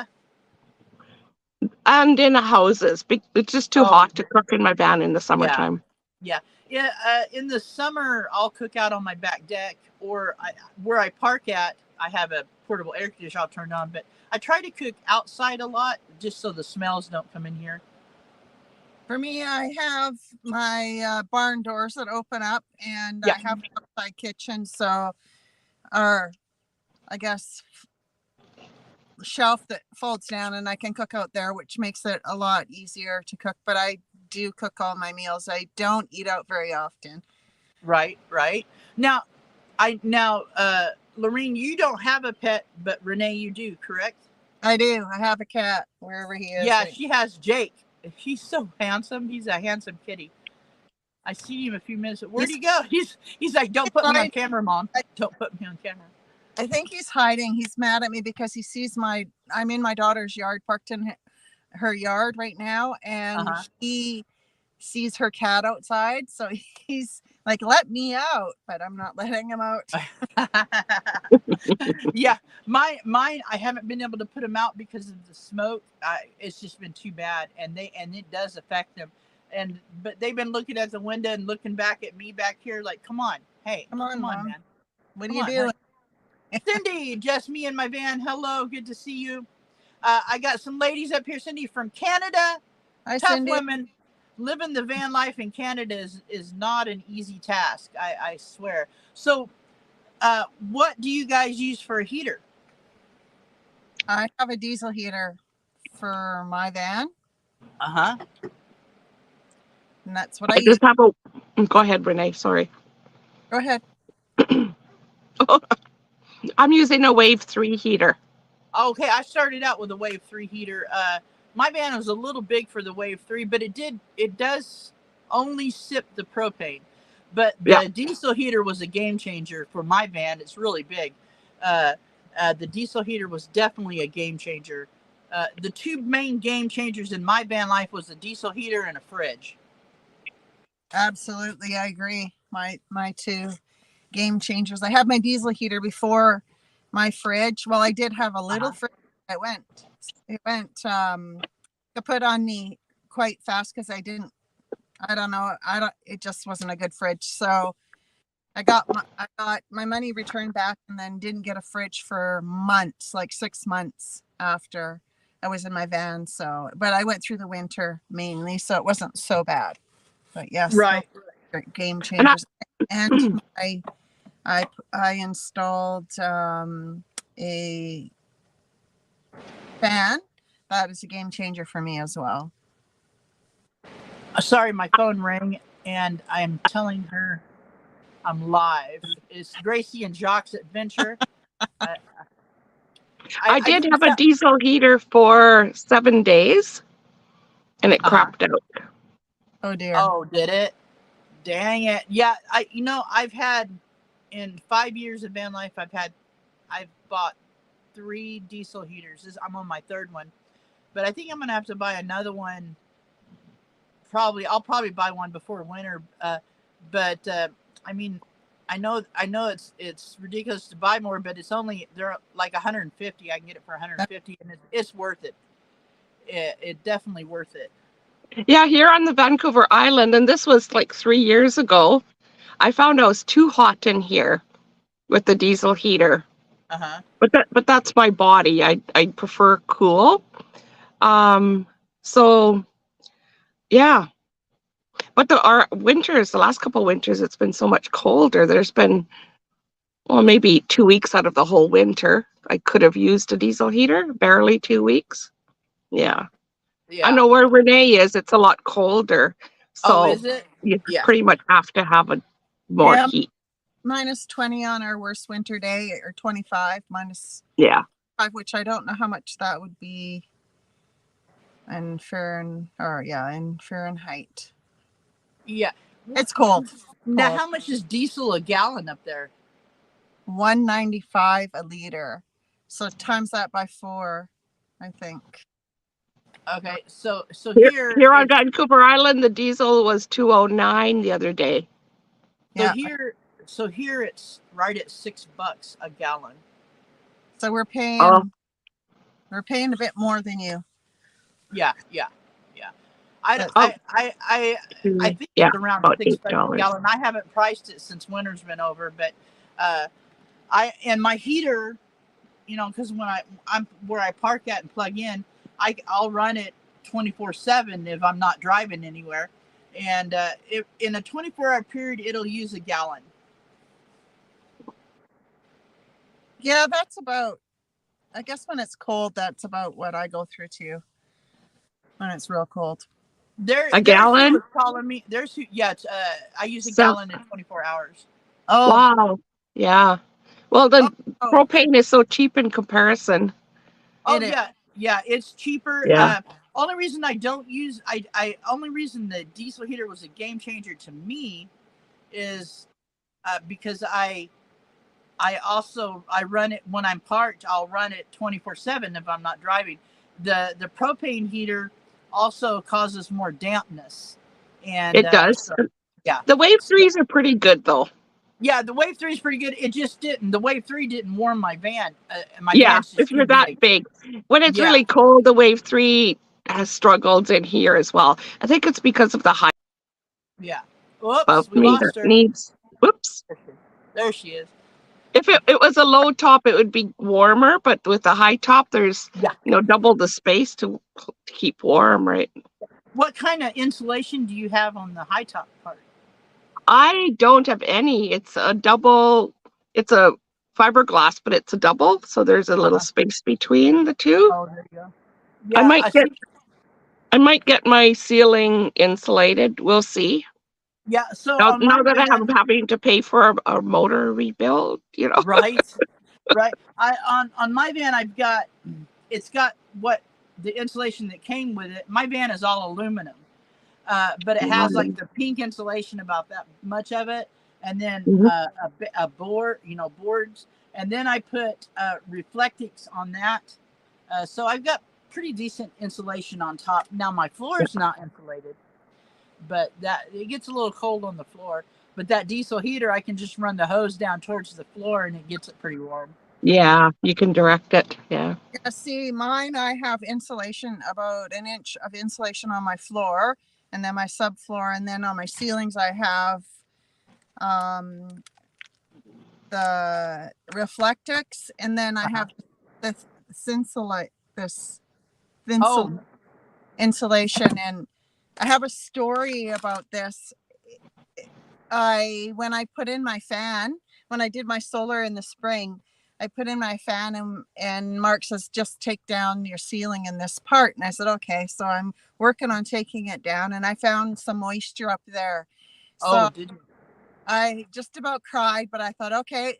And in houses. It's just too
Oh,
hot to cook in my van in the summertime.
Yeah. In the summer, I'll cook out on my back deck, or where I park at, I have a portable air conditioner I'll turn on. But I try to cook outside a lot, just so the smells don't come in here.
For me, I have my barn doors that open up, and
Yeah.
I have an outside kitchen, so or I guess shelf that folds down, and I can cook out there, which makes it a lot easier to cook. But I do cook all my meals. I don't eat out very often.
Right. Now, Lorene, you don't have a pet, but Renee, you do, correct?
I do. I have a cat wherever he is.
Yeah, she has Jake. He's so handsome. He's a handsome kitty. I seen him a few minutes. Where'd he go? He's like, don't put me on camera, Mom. Don't put me on camera.
I think he's hiding. He's mad at me because he sees I'm in my daughter's yard, parked in her yard right now, and he sees her cat outside. So he's like, let me out, but I'm not letting him out.
Yeah, mine. I haven't been able to put them out because of the smoke. It's just been too bad, and it does affect them. But they've been looking at the window and looking back at me back here, like, come on, hey, come on,
Mom.
man.
What are you doing?
Cindy, just me in my van. Hello, good to see you. I got some ladies up here, Cindy, from Canada.
Hi,
Tough
Cindy.
women. Living the van life in Canada is not an easy task, I swear. So, what do you guys use for a heater?
I have a diesel heater for my van,
Uh-huh.
and that's what I
I
use.
just have a. Go ahead, Renee. Sorry.
Go ahead.
I'm using a Wave 3 heater.
Okay, I started out with a Wave 3 heater. My van was a little big for the Wave 3, but it does only sip the propane. But the diesel heater was a game changer for my van. It's really big. The diesel heater was definitely a game changer. The two main game changers in my van life was a diesel heater and a fridge.
Absolutely, I agree. My two game changers. I had my diesel heater before my fridge. Well, I did have a little fridge. It went kaput on me quite fast because it just wasn't a good fridge. So I got my money returned back, and then didn't get a fridge for months, like 6 months after I was in my van. So, but I went through the winter mainly, so it wasn't so bad. But yes,
Right.
Game changers. And I installed a fan. That is a game changer for me as well.
Sorry, my phone rang, and I'm telling her I'm live. It's Gracie and Jacques Adventure.
I did have a diesel heater for 7 days, and it crapped out.
Oh dear.
Oh, did it? Dang it. Yeah, I've had, in 5 years of van life, I've bought 3 diesel heaters. I'm on my 3rd one. But I think I'm gonna have to buy another one. I'll probably buy one before winter. But I mean, I know it's ridiculous to buy more, but they're like 150. I can get it for 150, and it's worth it. It's definitely worth it.
Yeah, here on the Vancouver Island, and this was like 3 years ago, I found I was too hot in here with the diesel heater. But that's my body. I prefer cool. So yeah. But our winters, the last couple of winters, it's been so much colder. There's been, well, maybe 2 weeks out of the whole winter I could have used a diesel heater. Barely 2 weeks. Yeah. I know where Renee is, it's a lot colder. So
is it?
You pretty much have to have more heat.
-20 on our worst winter day, or 25 minus 5, which I don't know how much that would be in Fahrenheit.
Yeah.
It's cold.
Now, how much is diesel a gallon up there?
$1.95 a liter. So times that by 4, I think.
Okay, so
here on Vancouver Island, the diesel was $2.09 the other day.
So So here it's right at $6 a gallon.
So we're paying
Oh.
a bit more than you.
Yeah. I
But-
think
Yeah,
it's around
about
$6 a
$8.
gallon. I haven't priced it since winter's been over, but and my heater, because when I'm where I park at and plug in, I'll run it 24/7 if I'm not driving anywhere, and in a 24-hour period it'll use a gallon.
Yeah, that's about. I guess when it's cold, that's about what I go through too. When it's real cold.
A gallon?
Was calling me. It's, I use a
So-
gallon in 24 hours.
Oh,
Wow. Yeah. Well, the
oh,
propane is so cheap in comparison.
Oh
It is.
yeah, it's cheaper.
Yeah.
Only reason I don't use only reason the diesel heater was a game changer to me is because I run it when I'm parked. I'll run it 24/7 if I'm not driving. The propane heater also causes more dampness, and
It does.
yeah.
The Wave 3s are pretty good, though.
Yeah, the Wave 3 is pretty good. It just didn't. The Wave 3 didn't warm my van.
Yeah,
van's just
if you're
too
that big. When it's
Yeah.
really cold, the Wave 3 has struggled in here as well. I think it's because of the height
Yeah. Oops,
above
we
me
lost
that
her.
needs. Whoops.
There she is.
If it was a low top, it would be warmer, but with the high top, there's
Yeah.
double the space to keep warm, right?
What kind of insulation do you have on the high top part?
I don't have any. It's a double. It's a fiberglass, but it's a double, so there's a little space between the two.
Oh, there you go. Yeah,
I might get my ceiling insulated. We'll see.
Yeah. So
Now,
on my
now that
van,
I'm having to pay for a motor rebuild,
right. On my van, it's got what the insulation that came with it. My van is all aluminum, but it has like the pink insulation, about that much of it, and then
Mhm.
a board, boards, and then I put Reflectix on that. So I've got pretty decent insulation on top. Now my floor is not insulated, but that it gets a little cold on the floor. But that diesel heater, I can just run the hose down towards the floor and it gets it pretty warm.
Yeah, you can direct it. Yeah.
Yeah, see, mine, I have insulation, about an inch of insulation on my floor, and then my subfloor, and then on my ceilings, I have the Reflectix, and then I have the
Oh,
insulation. And I have a story about this. When I put in my fan, when I did my solar in the spring, I put in my fan, and Mark says, just take down your ceiling in this part. And I said, okay. So I'm working on taking it down, and I found some moisture up there. So
did you?
I just about cried, but I thought, okay,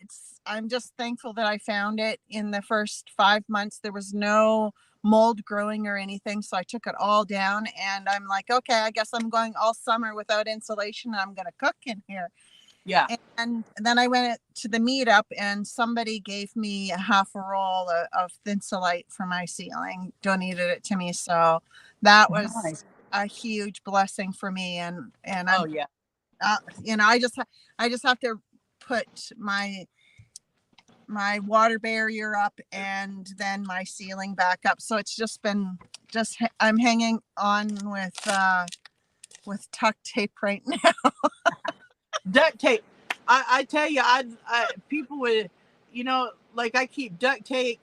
I'm just thankful that I found it. In the first 5 months, there was no mold growing or anything. So I took it all down, and I'm like, okay, I guess I'm going all summer without insulation, and I'm going to cook in here.
Yeah.
And then I went to the meetup, and somebody gave me a half a roll of Thinsulite for my ceiling, donated it to me. So that was
Nice.
a huge blessing for me. And
Oh yeah.
I just have to put my water barrier up, and then my ceiling back up. So it's just been I'm hanging on with duct tape right now.
Duct tape. I tell you, people would, like I keep duct tape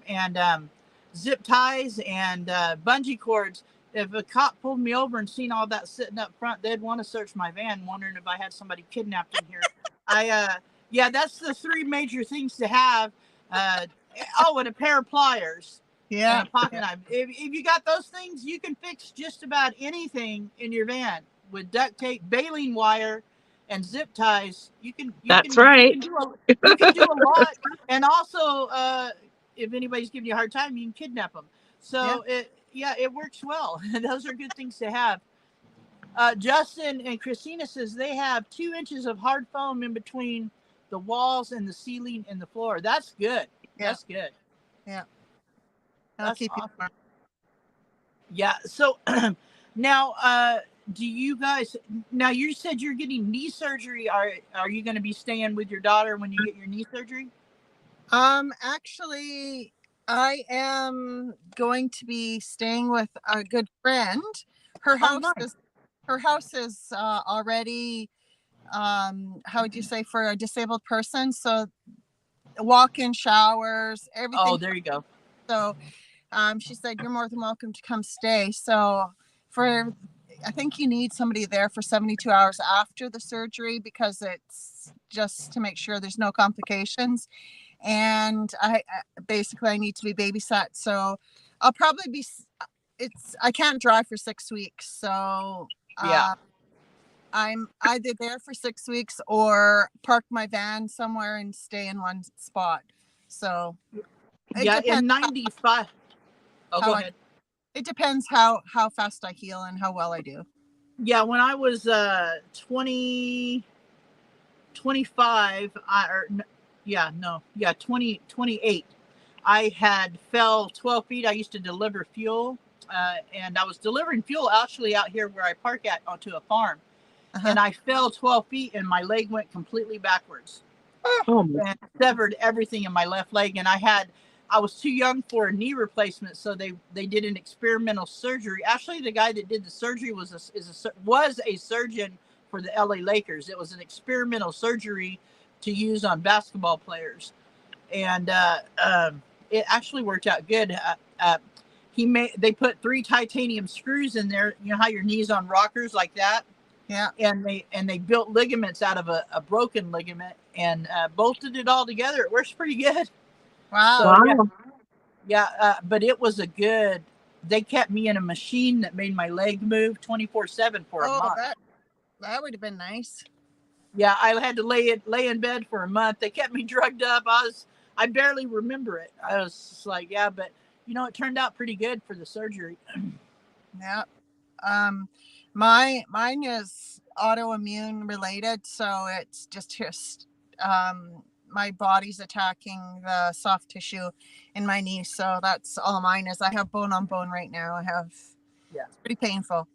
and zip ties and bungee cords. If a cop pulled me over and seen all that sitting up front, they'd want to search my van, wondering if I had somebody kidnapped in here. Yeah, that's the three major things to have. And a pair of pliers.
Yeah.
And a pocket knife. If you got those things, you can fix just about anything in your van with duct tape, baling wire, and zip ties.
That's right.
You can do a lot. And also, if anybody's giving you a hard time, you can kidnap them. So it works well. And those are good things to have. Justin and Christina says they have 2 inches of hard foam in between the walls and the ceiling and the floor. That's good.
Yeah.
That's good.
Yeah. I'll
That's
keep
awesome.
you.
Yeah. So now, do you guys now? You said you're getting knee surgery. Are you going to be staying with your daughter when you get your knee surgery?
Actually, I am going to be staying with a good friend. Her
Oh,
house
nice.
is already, how would you say, for a disabled person, so walk-in showers,
Oh,
everything.
there you go.
So she said, you're more than welcome to come stay. So I think you need somebody there for 72 hours after the surgery, because it's just to make sure there's no complications. And I need to be babysat. So I'll probably be, I can't drive for 6 weeks. So
Yeah.
I'm either there for 6 weeks or park my van somewhere and stay in one spot. So it
Yeah.
depends
In 95. Oh,
how
go
I,
ahead.
it depends how fast I heal and how well I do.
Yeah. When I was 25, 28. I had fell 12 feet. I used to deliver fuel, and I was delivering fuel actually out here where I park at onto a farm. And I fell 12 feet and my leg went completely backwards.
Oh,
And severed everything in my left leg. And I was too young for a knee replacement, so they did an experimental surgery. Actually, the guy that did the surgery was a surgeon for the LA Lakers. It was an experimental surgery to use on basketball players, and it actually worked out good. They put 3 titanium screws in there. You know how your knee's on rockers like that.
Yeah.
And they built ligaments out of a broken ligament and bolted it all together. It works pretty good.
Wow.
So,
wow.
but it was they kept me in a machine that made my leg move 24/7 for a month.
That would have been nice.
Yeah, I had to lay in bed for a month. They kept me drugged up. I barely remember it. I was just like, yeah, but it turned out pretty good for the surgery.
Yeah. Mine is autoimmune related, so it's just my body's attacking the soft tissue in my knee. So that's all mine is. I have bone on bone right now. It's pretty painful.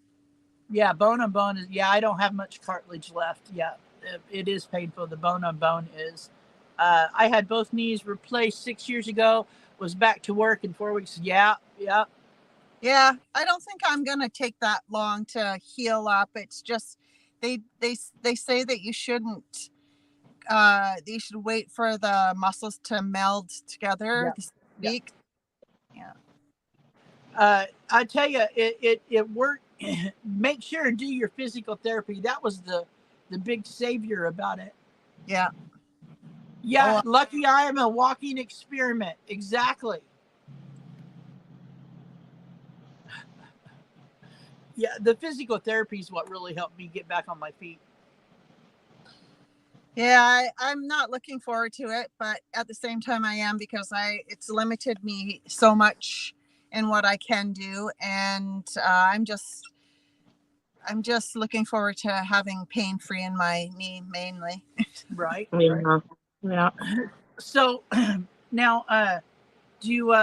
Yeah, bone on bone is, I don't have much cartilage left. Yeah, it is painful. The bone on bone is. I had both knees replaced 6 years ago, was back to work in 4 weeks. Yeah.
Yeah, I don't think I'm gonna take that long to heal up. It's just they say that you shouldn't. You should wait for the muscles to meld together.
Yeah.
Yeah.
I tell you, it worked. Make sure and do your physical therapy. That was the big savior about it.
Yeah.
Yeah. Lucky I am a walking experiment. Exactly. Yeah, the physical therapy is what really helped me get back on my feet.
Yeah, I'm not looking forward to it, but at the same time I am, because it's limited me so much in what I can do, and I'm just looking forward to having pain free in my knee mainly.
Right.
Yeah. Yeah.
So now, do you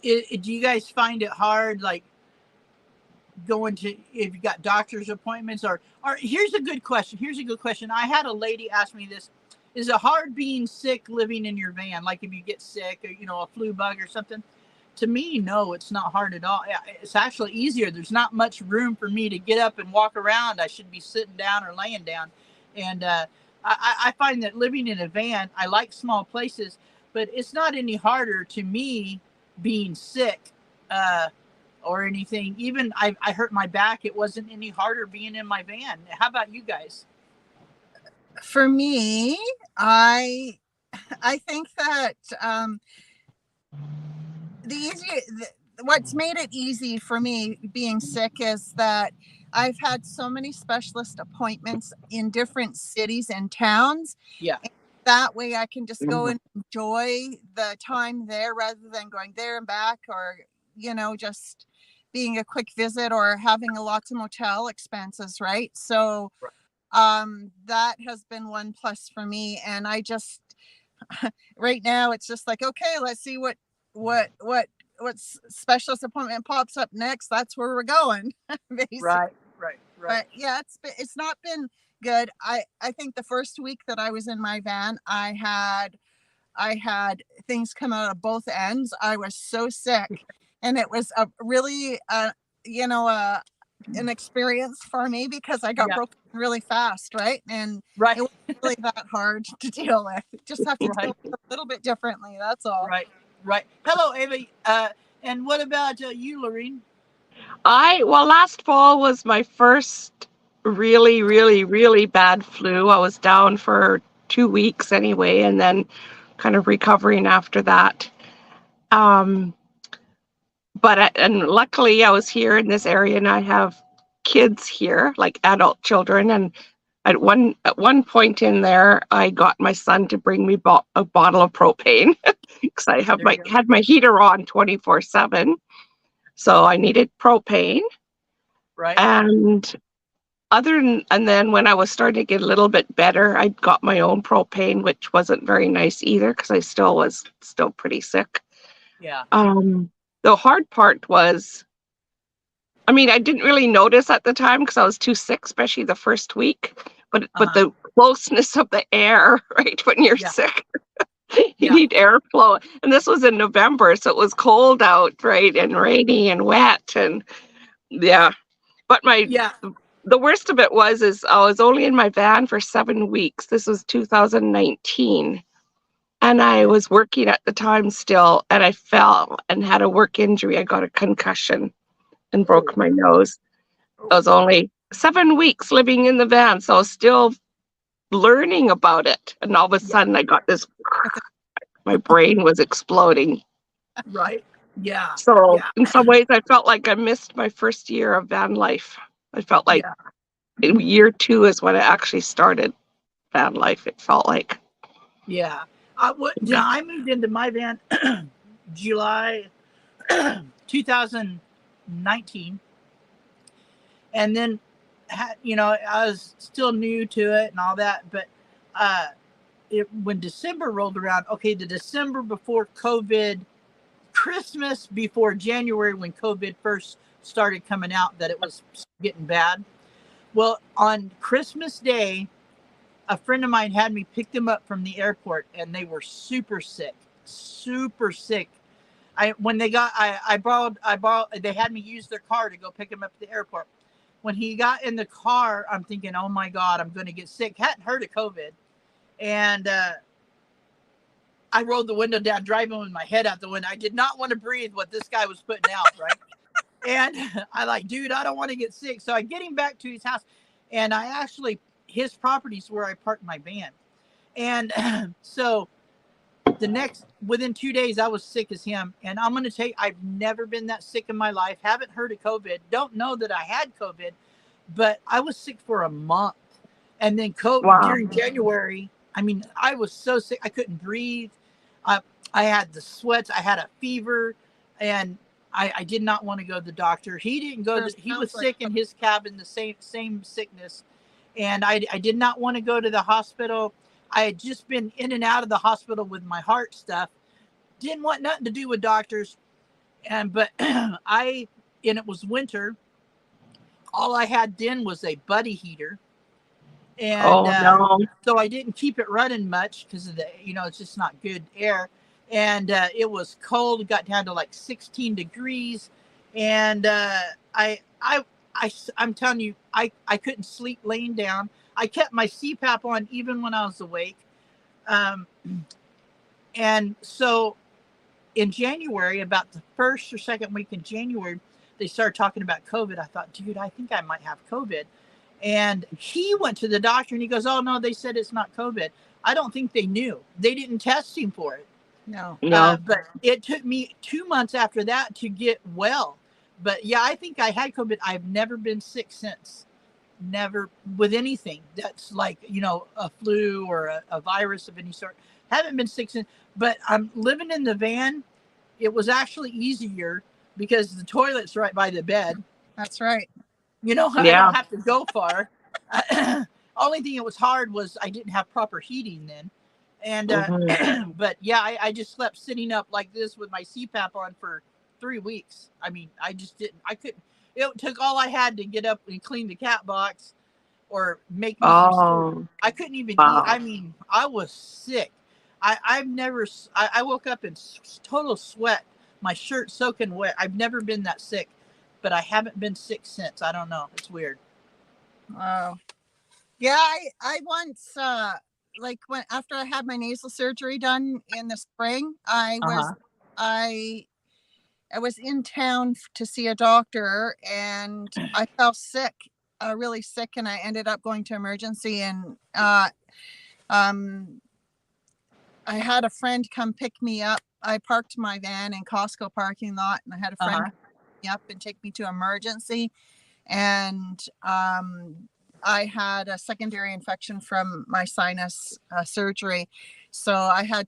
do you guys find it hard, like going to, if you got doctor's appointments, or here's a good question. I had a lady ask me this: is it hard being sick living in your van? Like if you get sick or a flu bug or something? To me, no, it's not hard at all. It's actually easier. There's not much room for me to get up and walk around. I should be sitting down or laying down. And I find that living in a van, I like small places, but it's not any harder to me being sick or anything. Even I hurt my back. It wasn't any harder being in my van. How about you guys?
For me, I think that what's made it easy for me being sick is that I've had so many specialist appointments in different cities and towns.
Yeah.
And that way I can just go and enjoy the time there rather than going there and back, or, just being a quick visit or having lots of motel expenses. Right. So that has been one plus for me. And I just, right now it's just like, okay, let's see what what's specialist appointment pops up next, that's where we're going. Basically.
Right.
But yeah, it's not been good. I think the first week that I was in my van, I had things come out of both ends. I was so sick, and it was a really an experience for me because I got broken really fast, right? And
Right.
it wasn't really that hard to deal with. Just have to deal with it a little bit differently. That's all.
Right. Hello, Ava. And what about you, Lorene?
Well, last fall was my first really, really, really bad flu. I was down for 2 weeks anyway, and then kind of recovering after that. And luckily I was here in this area and I have kids here, like adult children. And at one point in there, I got my son to bring me a bottle of propane because I had my heater on 24/7. So I needed propane.
Right.
And then when I was starting to get a little bit better, I got my own propane, which wasn't very nice either because I was still pretty sick.
Yeah.
The hard part was, I mean, I didn't really notice at the time because I was too sick, especially the first week. But the closeness of the air, right, when you're sick, you need airflow. And this was in November, so it was cold out, right, and rainy and wet, and But the worst of it is I was only in my van for 7 weeks. This was 2019. And I was working at the time still, and I fell and had a work injury. I got a concussion and broke my nose. I was only 7 weeks living in the van, so I was still learning about it. And all of a sudden I got this, my brain was exploding.
Right. Yeah.
So in some ways I felt like I missed my first year of van life. I felt like year 2 is when I actually started van life, it felt like.
Yeah. I moved into my van July 2019, and then I was still new to it and all that. But when December rolled around, the December before COVID, Christmas before January, when COVID first started coming out, that it was getting bad. Well, on Christmas Day, a friend of mine had me pick them up from the airport, and they were super sick. When they got, I borrowed, they had me use their car to go pick them up at the airport. When he got in the car, I'm thinking, oh my God, I'm going to get sick. Hadn't heard of COVID. And I rolled the window down, driving with my head out the window. I did not want to breathe what this guy was putting out, right? And I dude, I don't want to get sick. So I get him back to his house, and his property's where I parked my van. And so within 2 days, I was sick as him. And I'm going to tell you, I've never been that sick in my life. Haven't heard of COVID. Don't know that I had COVID, but I was sick for a month. And then during January, I mean, I was so sick. I couldn't breathe. I had the sweats. I had a fever, and I did not want to go to the doctor. He didn't go. He was sick in his cabin, the same sickness. And I did not want to go to the hospital. I had just been in and out of the hospital with my heart stuff. Didn't want nothing to do with doctors. But it was winter. All I had then was a buddy heater. And so I didn't keep it running much because of it's just not good air. And it was cold. It got down to like 16 degrees. And I'm telling you, I couldn't sleep laying down. I kept my CPAP on even when I was awake. And so in January, about the first or second week in January, they started talking about COVID. I thought, dude, I think I might have COVID. And he went to the doctor and he goes, oh, no, they said it's not COVID. I don't think they knew. They didn't test him for it.
No.
But it took me 2 months after that to get well. But yeah, I think I had COVID. I've never been sick since. Never with anything that's like, a flu or a virus of any sort. Haven't been sick since. But I'm living in the van. It was actually easier because the toilet's right by the bed.
That's right.
I don't have to go far. Only thing that was hard was I didn't have proper heating then. And but yeah, I just slept sitting up like this with my CPAP on for 3 weeks. I mean, I just didn't. I couldn't. It took all I had to get up and clean the cat box, or make me some stew.
Oh,
I couldn't even eat.
wow.
I mean, I was sick. I've never. I woke up in total sweat, my shirt soaking wet. I've never been that sick, but I haven't been sick since. I don't know. It's weird.
Wow. Yeah, I once like when after I had my nasal surgery done in the spring, I was in town to see a doctor, and I felt sick, really sick, and I ended up going to emergency, and I had a friend come pick me up. I parked my van in Costco parking lot, and I had a friend pick me up and take me to emergency. And I had a secondary infection from my sinus surgery. So I got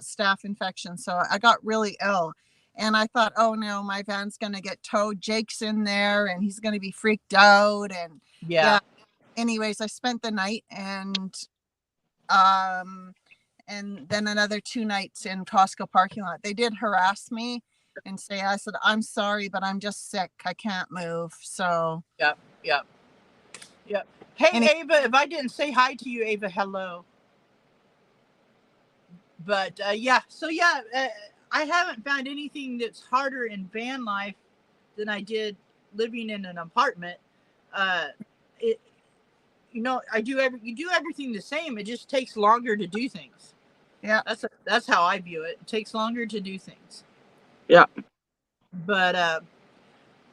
staph infection. So I got really ill. And I thought, oh no, my van's going to get towed. Jake's in there and he's going to be freaked out. And
Yeah.
Anyways, I spent the night, and then another 2 nights in Costco parking lot. They did harass me and say, I said, I'm sorry, but I'm just sick. I can't move. So.
Yep. Hey, Ava, if I didn't say hi to you, Ava, hello. But I haven't found anything that's harder in van life than I did living in an apartment. You do everything the same. It just takes longer to do things.
Yeah,
that's how I view it. It takes longer to do things.
Yeah.
But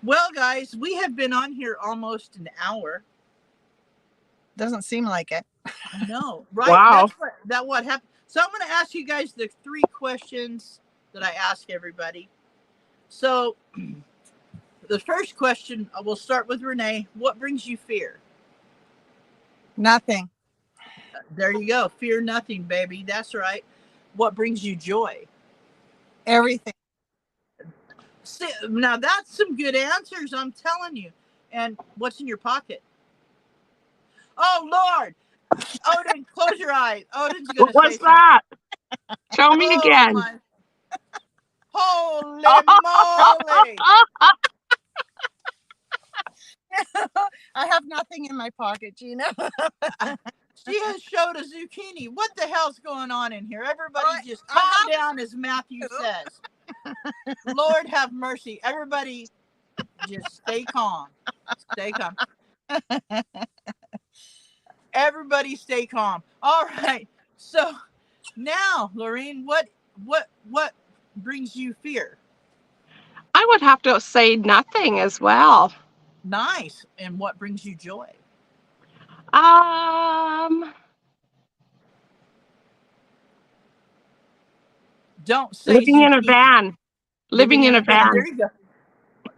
well, guys, we have been on here almost an hour.
Doesn't seem like it.
No, right?
Wow.
That's what happened. So I'm going to ask you guys the 3 questions that I ask everybody. So the first question, we'll start with Renee. What brings you fear?
Nothing.
There you go. Fear nothing, baby. That's right. What brings you joy?
Everything.
See, now that's some good answers, I'm telling you. And what's in your pocket? Oh, Lord. Odin, close your eyes. Odin's going to say
What was that? Show me again.
Holy moly.
I have nothing in my pocket, Gina.
She has showed a zucchini. What the hell's going on in here? Everybody just calm down, as Matthew says. Lord have mercy. Everybody just stay calm. Stay calm. Everybody stay calm. All right. So now, Lorraine, what brings you fear?
I would have to say nothing as well.
Nice. And what brings you joy? Don't say
living
zucchini.
in a van. Living in a van.
There you go.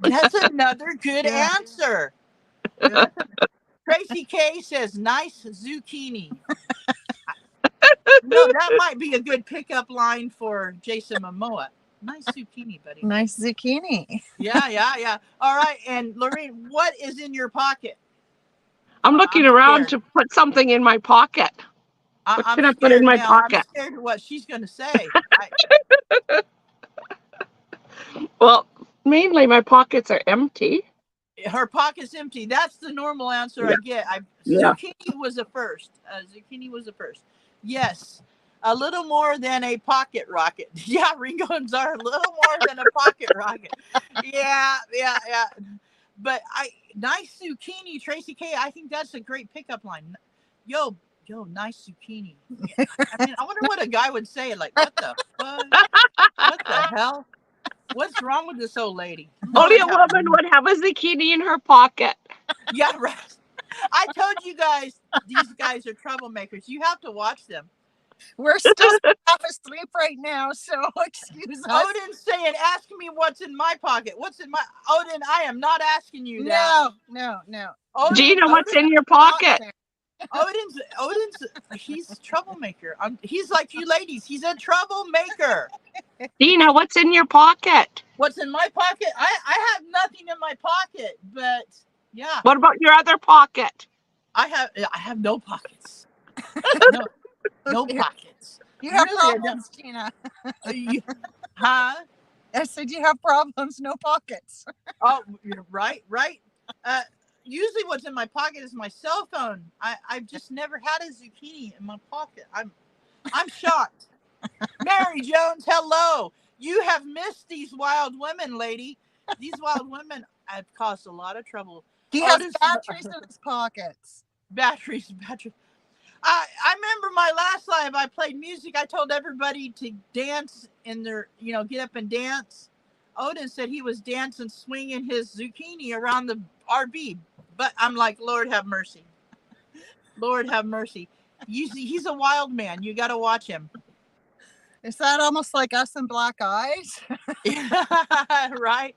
That's another good answer. Tracy K says, nice zucchini. No, that might be a good pickup line for Jason Momoa. Nice zucchini, buddy.
Nice zucchini.
Yeah. All right. And Lorraine, what is in your pocket?
I'm looking around to put something in my pocket. What can I put in my pocket?
I'm scared of what she's going to say.
Well, mainly my pockets are empty.
Her pocket's empty. That's the normal answer I get. Zucchini was a first. Zucchini was a first. Yes. A little more than a pocket rocket. Yeah, Ringo and Czar, a little more than a pocket rocket. Yeah. But nice zucchini, Tracy K. I think that's a great pickup line. Yo, nice zucchini. I mean, I wonder what a guy would say. Like, what the fuck? What the hell? What's wrong with this old lady?
Only a woman would have a zucchini in her pocket.
Yeah, right. I told you guys, these guys are troublemakers. You have to watch them.
We're still half asleep right now, so excuse us.
Odin's saying, ask me what's in my pocket. What's in my... Odin, I am not asking you that.
No.
Gina, what's in your pocket?
Odin's he's a troublemaker. He's like you ladies. He's a troublemaker.
Dina, what's in your pocket?
What's in my pocket? I have nothing in my pocket, but yeah.
What about your other pocket?
I have no pockets. No pockets.
You have problems, Gina.
Huh?
I said, you have problems, no pockets.
Oh, you're right. Usually what's in my pocket is my cell phone. I've just never had a zucchini in my pocket. I'm shocked. Mary Jones, hello. You have missed these wild women, lady. These wild women have caused a lot of trouble.
He has
Otis-
batteries in his pockets.
Batteries. I remember my last live, I played music. I told everybody to dance in their, get up and dance. Odin said he was dancing, swinging his zucchini around the RV. But I'm like, Lord have mercy. Lord have mercy. He's a wild man. You got to watch him.
Is that almost like us in Black Eyes?
Right.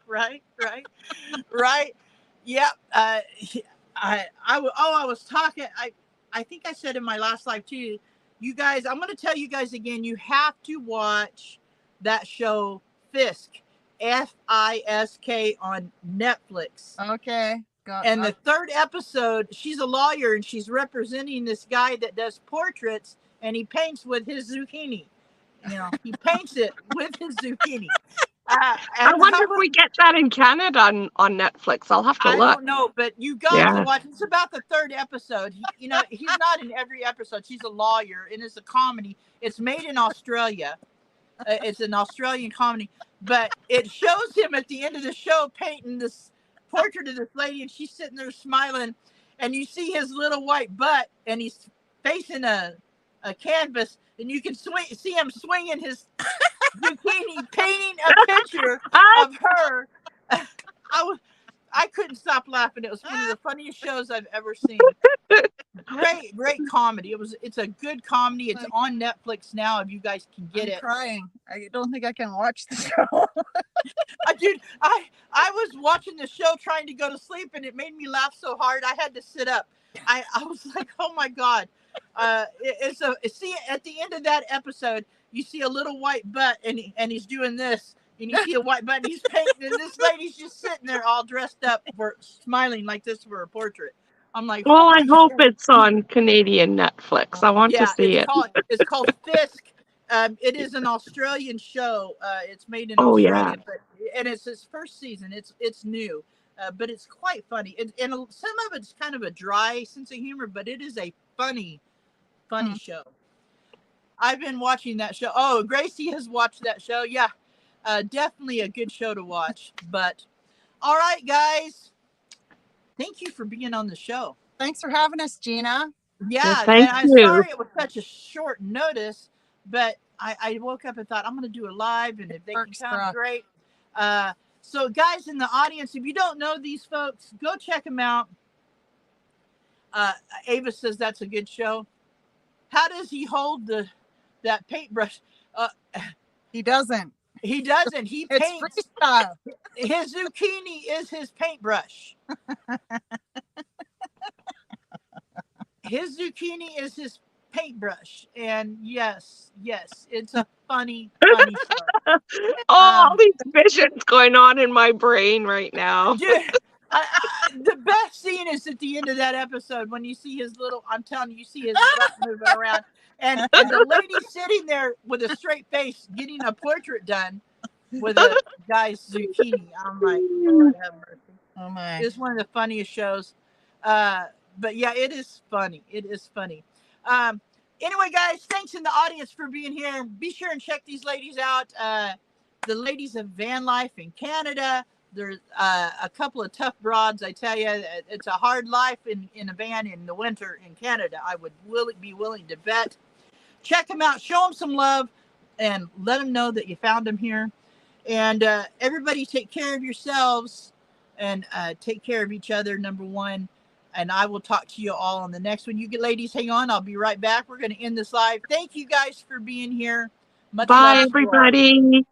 Yep. I was talking. I think I said in my last live too, you guys, I'm going to tell you guys again, you have to watch that show Fisk, Fisk on Netflix.
Okay.
And the third episode, she's a lawyer and she's representing this guy that does portraits and he paints with his zucchini. He paints it with his zucchini.
I wonder if we get that in Canada on Netflix. I'll have to look.
I don't know, but you got to watch. It's about the third episode. He's not in every episode. She's a lawyer, and it's a comedy. It's made in Australia. It's an Australian comedy, but it shows him at the end of the show painting this portrait of this lady, and she's sitting there smiling, and you see his little white butt, and he's facing a canvas, and you can see him swinging his zucchini, painting a picture of her. I couldn't stop laughing. It was one of the funniest shows I've ever seen. Great comedy. It's a good comedy. It's on Netflix now. If you guys can get it.
Crying. I don't think I can watch the show.
Dude, I was watching the show trying to go to sleep, and it made me laugh so hard I had to sit up. I was like, oh my God. See, at the end of that episode, you see a little white butt, and he's doing this, and you see a white butt, and he's painting, and this lady's just sitting there all dressed up, smiling like this for a portrait. I'm like,
well, I hope it's on Canadian Netflix. I want to see it.
It's called Fisk. It is an Australian show. It's made in Australia, and it's its first season. It's new, but it's quite funny. And some of it's kind of a dry sense of humor, but it is a funny show. I've been watching that show. Oh, Gracie has watched that show. Yeah, definitely a good show to watch. But all right, guys, thank you for being on the show.
Thanks for having us, Gina.
Yeah,
thank you.
Sorry it was such a short notice, but I woke up and thought I'm going to do a live, and if they can come, great. So guys in the audience, if you don't know these folks, go check them out. Ava says that's a good show. How does he hold that paintbrush?
He doesn't.
He doesn't. He paints.
It's freestyle.
His zucchini is his paintbrush. His zucchini is his paintbrush. And yes, it's a funny show.
All these visions going on in my brain right now.
Dude, the best scene is at the end of that episode when you see his little, I'm telling you see his butt moving around. And the lady sitting there with a straight face getting a portrait done with a guy's zucchini. I'm like, Lord have mercy.
Oh my.
It's one of the funniest shows. But yeah, it is funny. It is funny. Anyway, guys, thanks in the audience for being here. Be sure and check these ladies out. The ladies of van life in Canada. There's a couple of tough broads. I tell you, it's a hard life in a van in the winter in Canada. I would be willing to bet. Check them out. Show them some love and let them know that you found them here. And everybody take care of yourselves and take care of each other, number one. And I will talk to you all on the next one. You ladies, hang on. I'll be right back. We're going to end this live. Thank you guys for being here. Much
Bye,
love to you all.
everybody.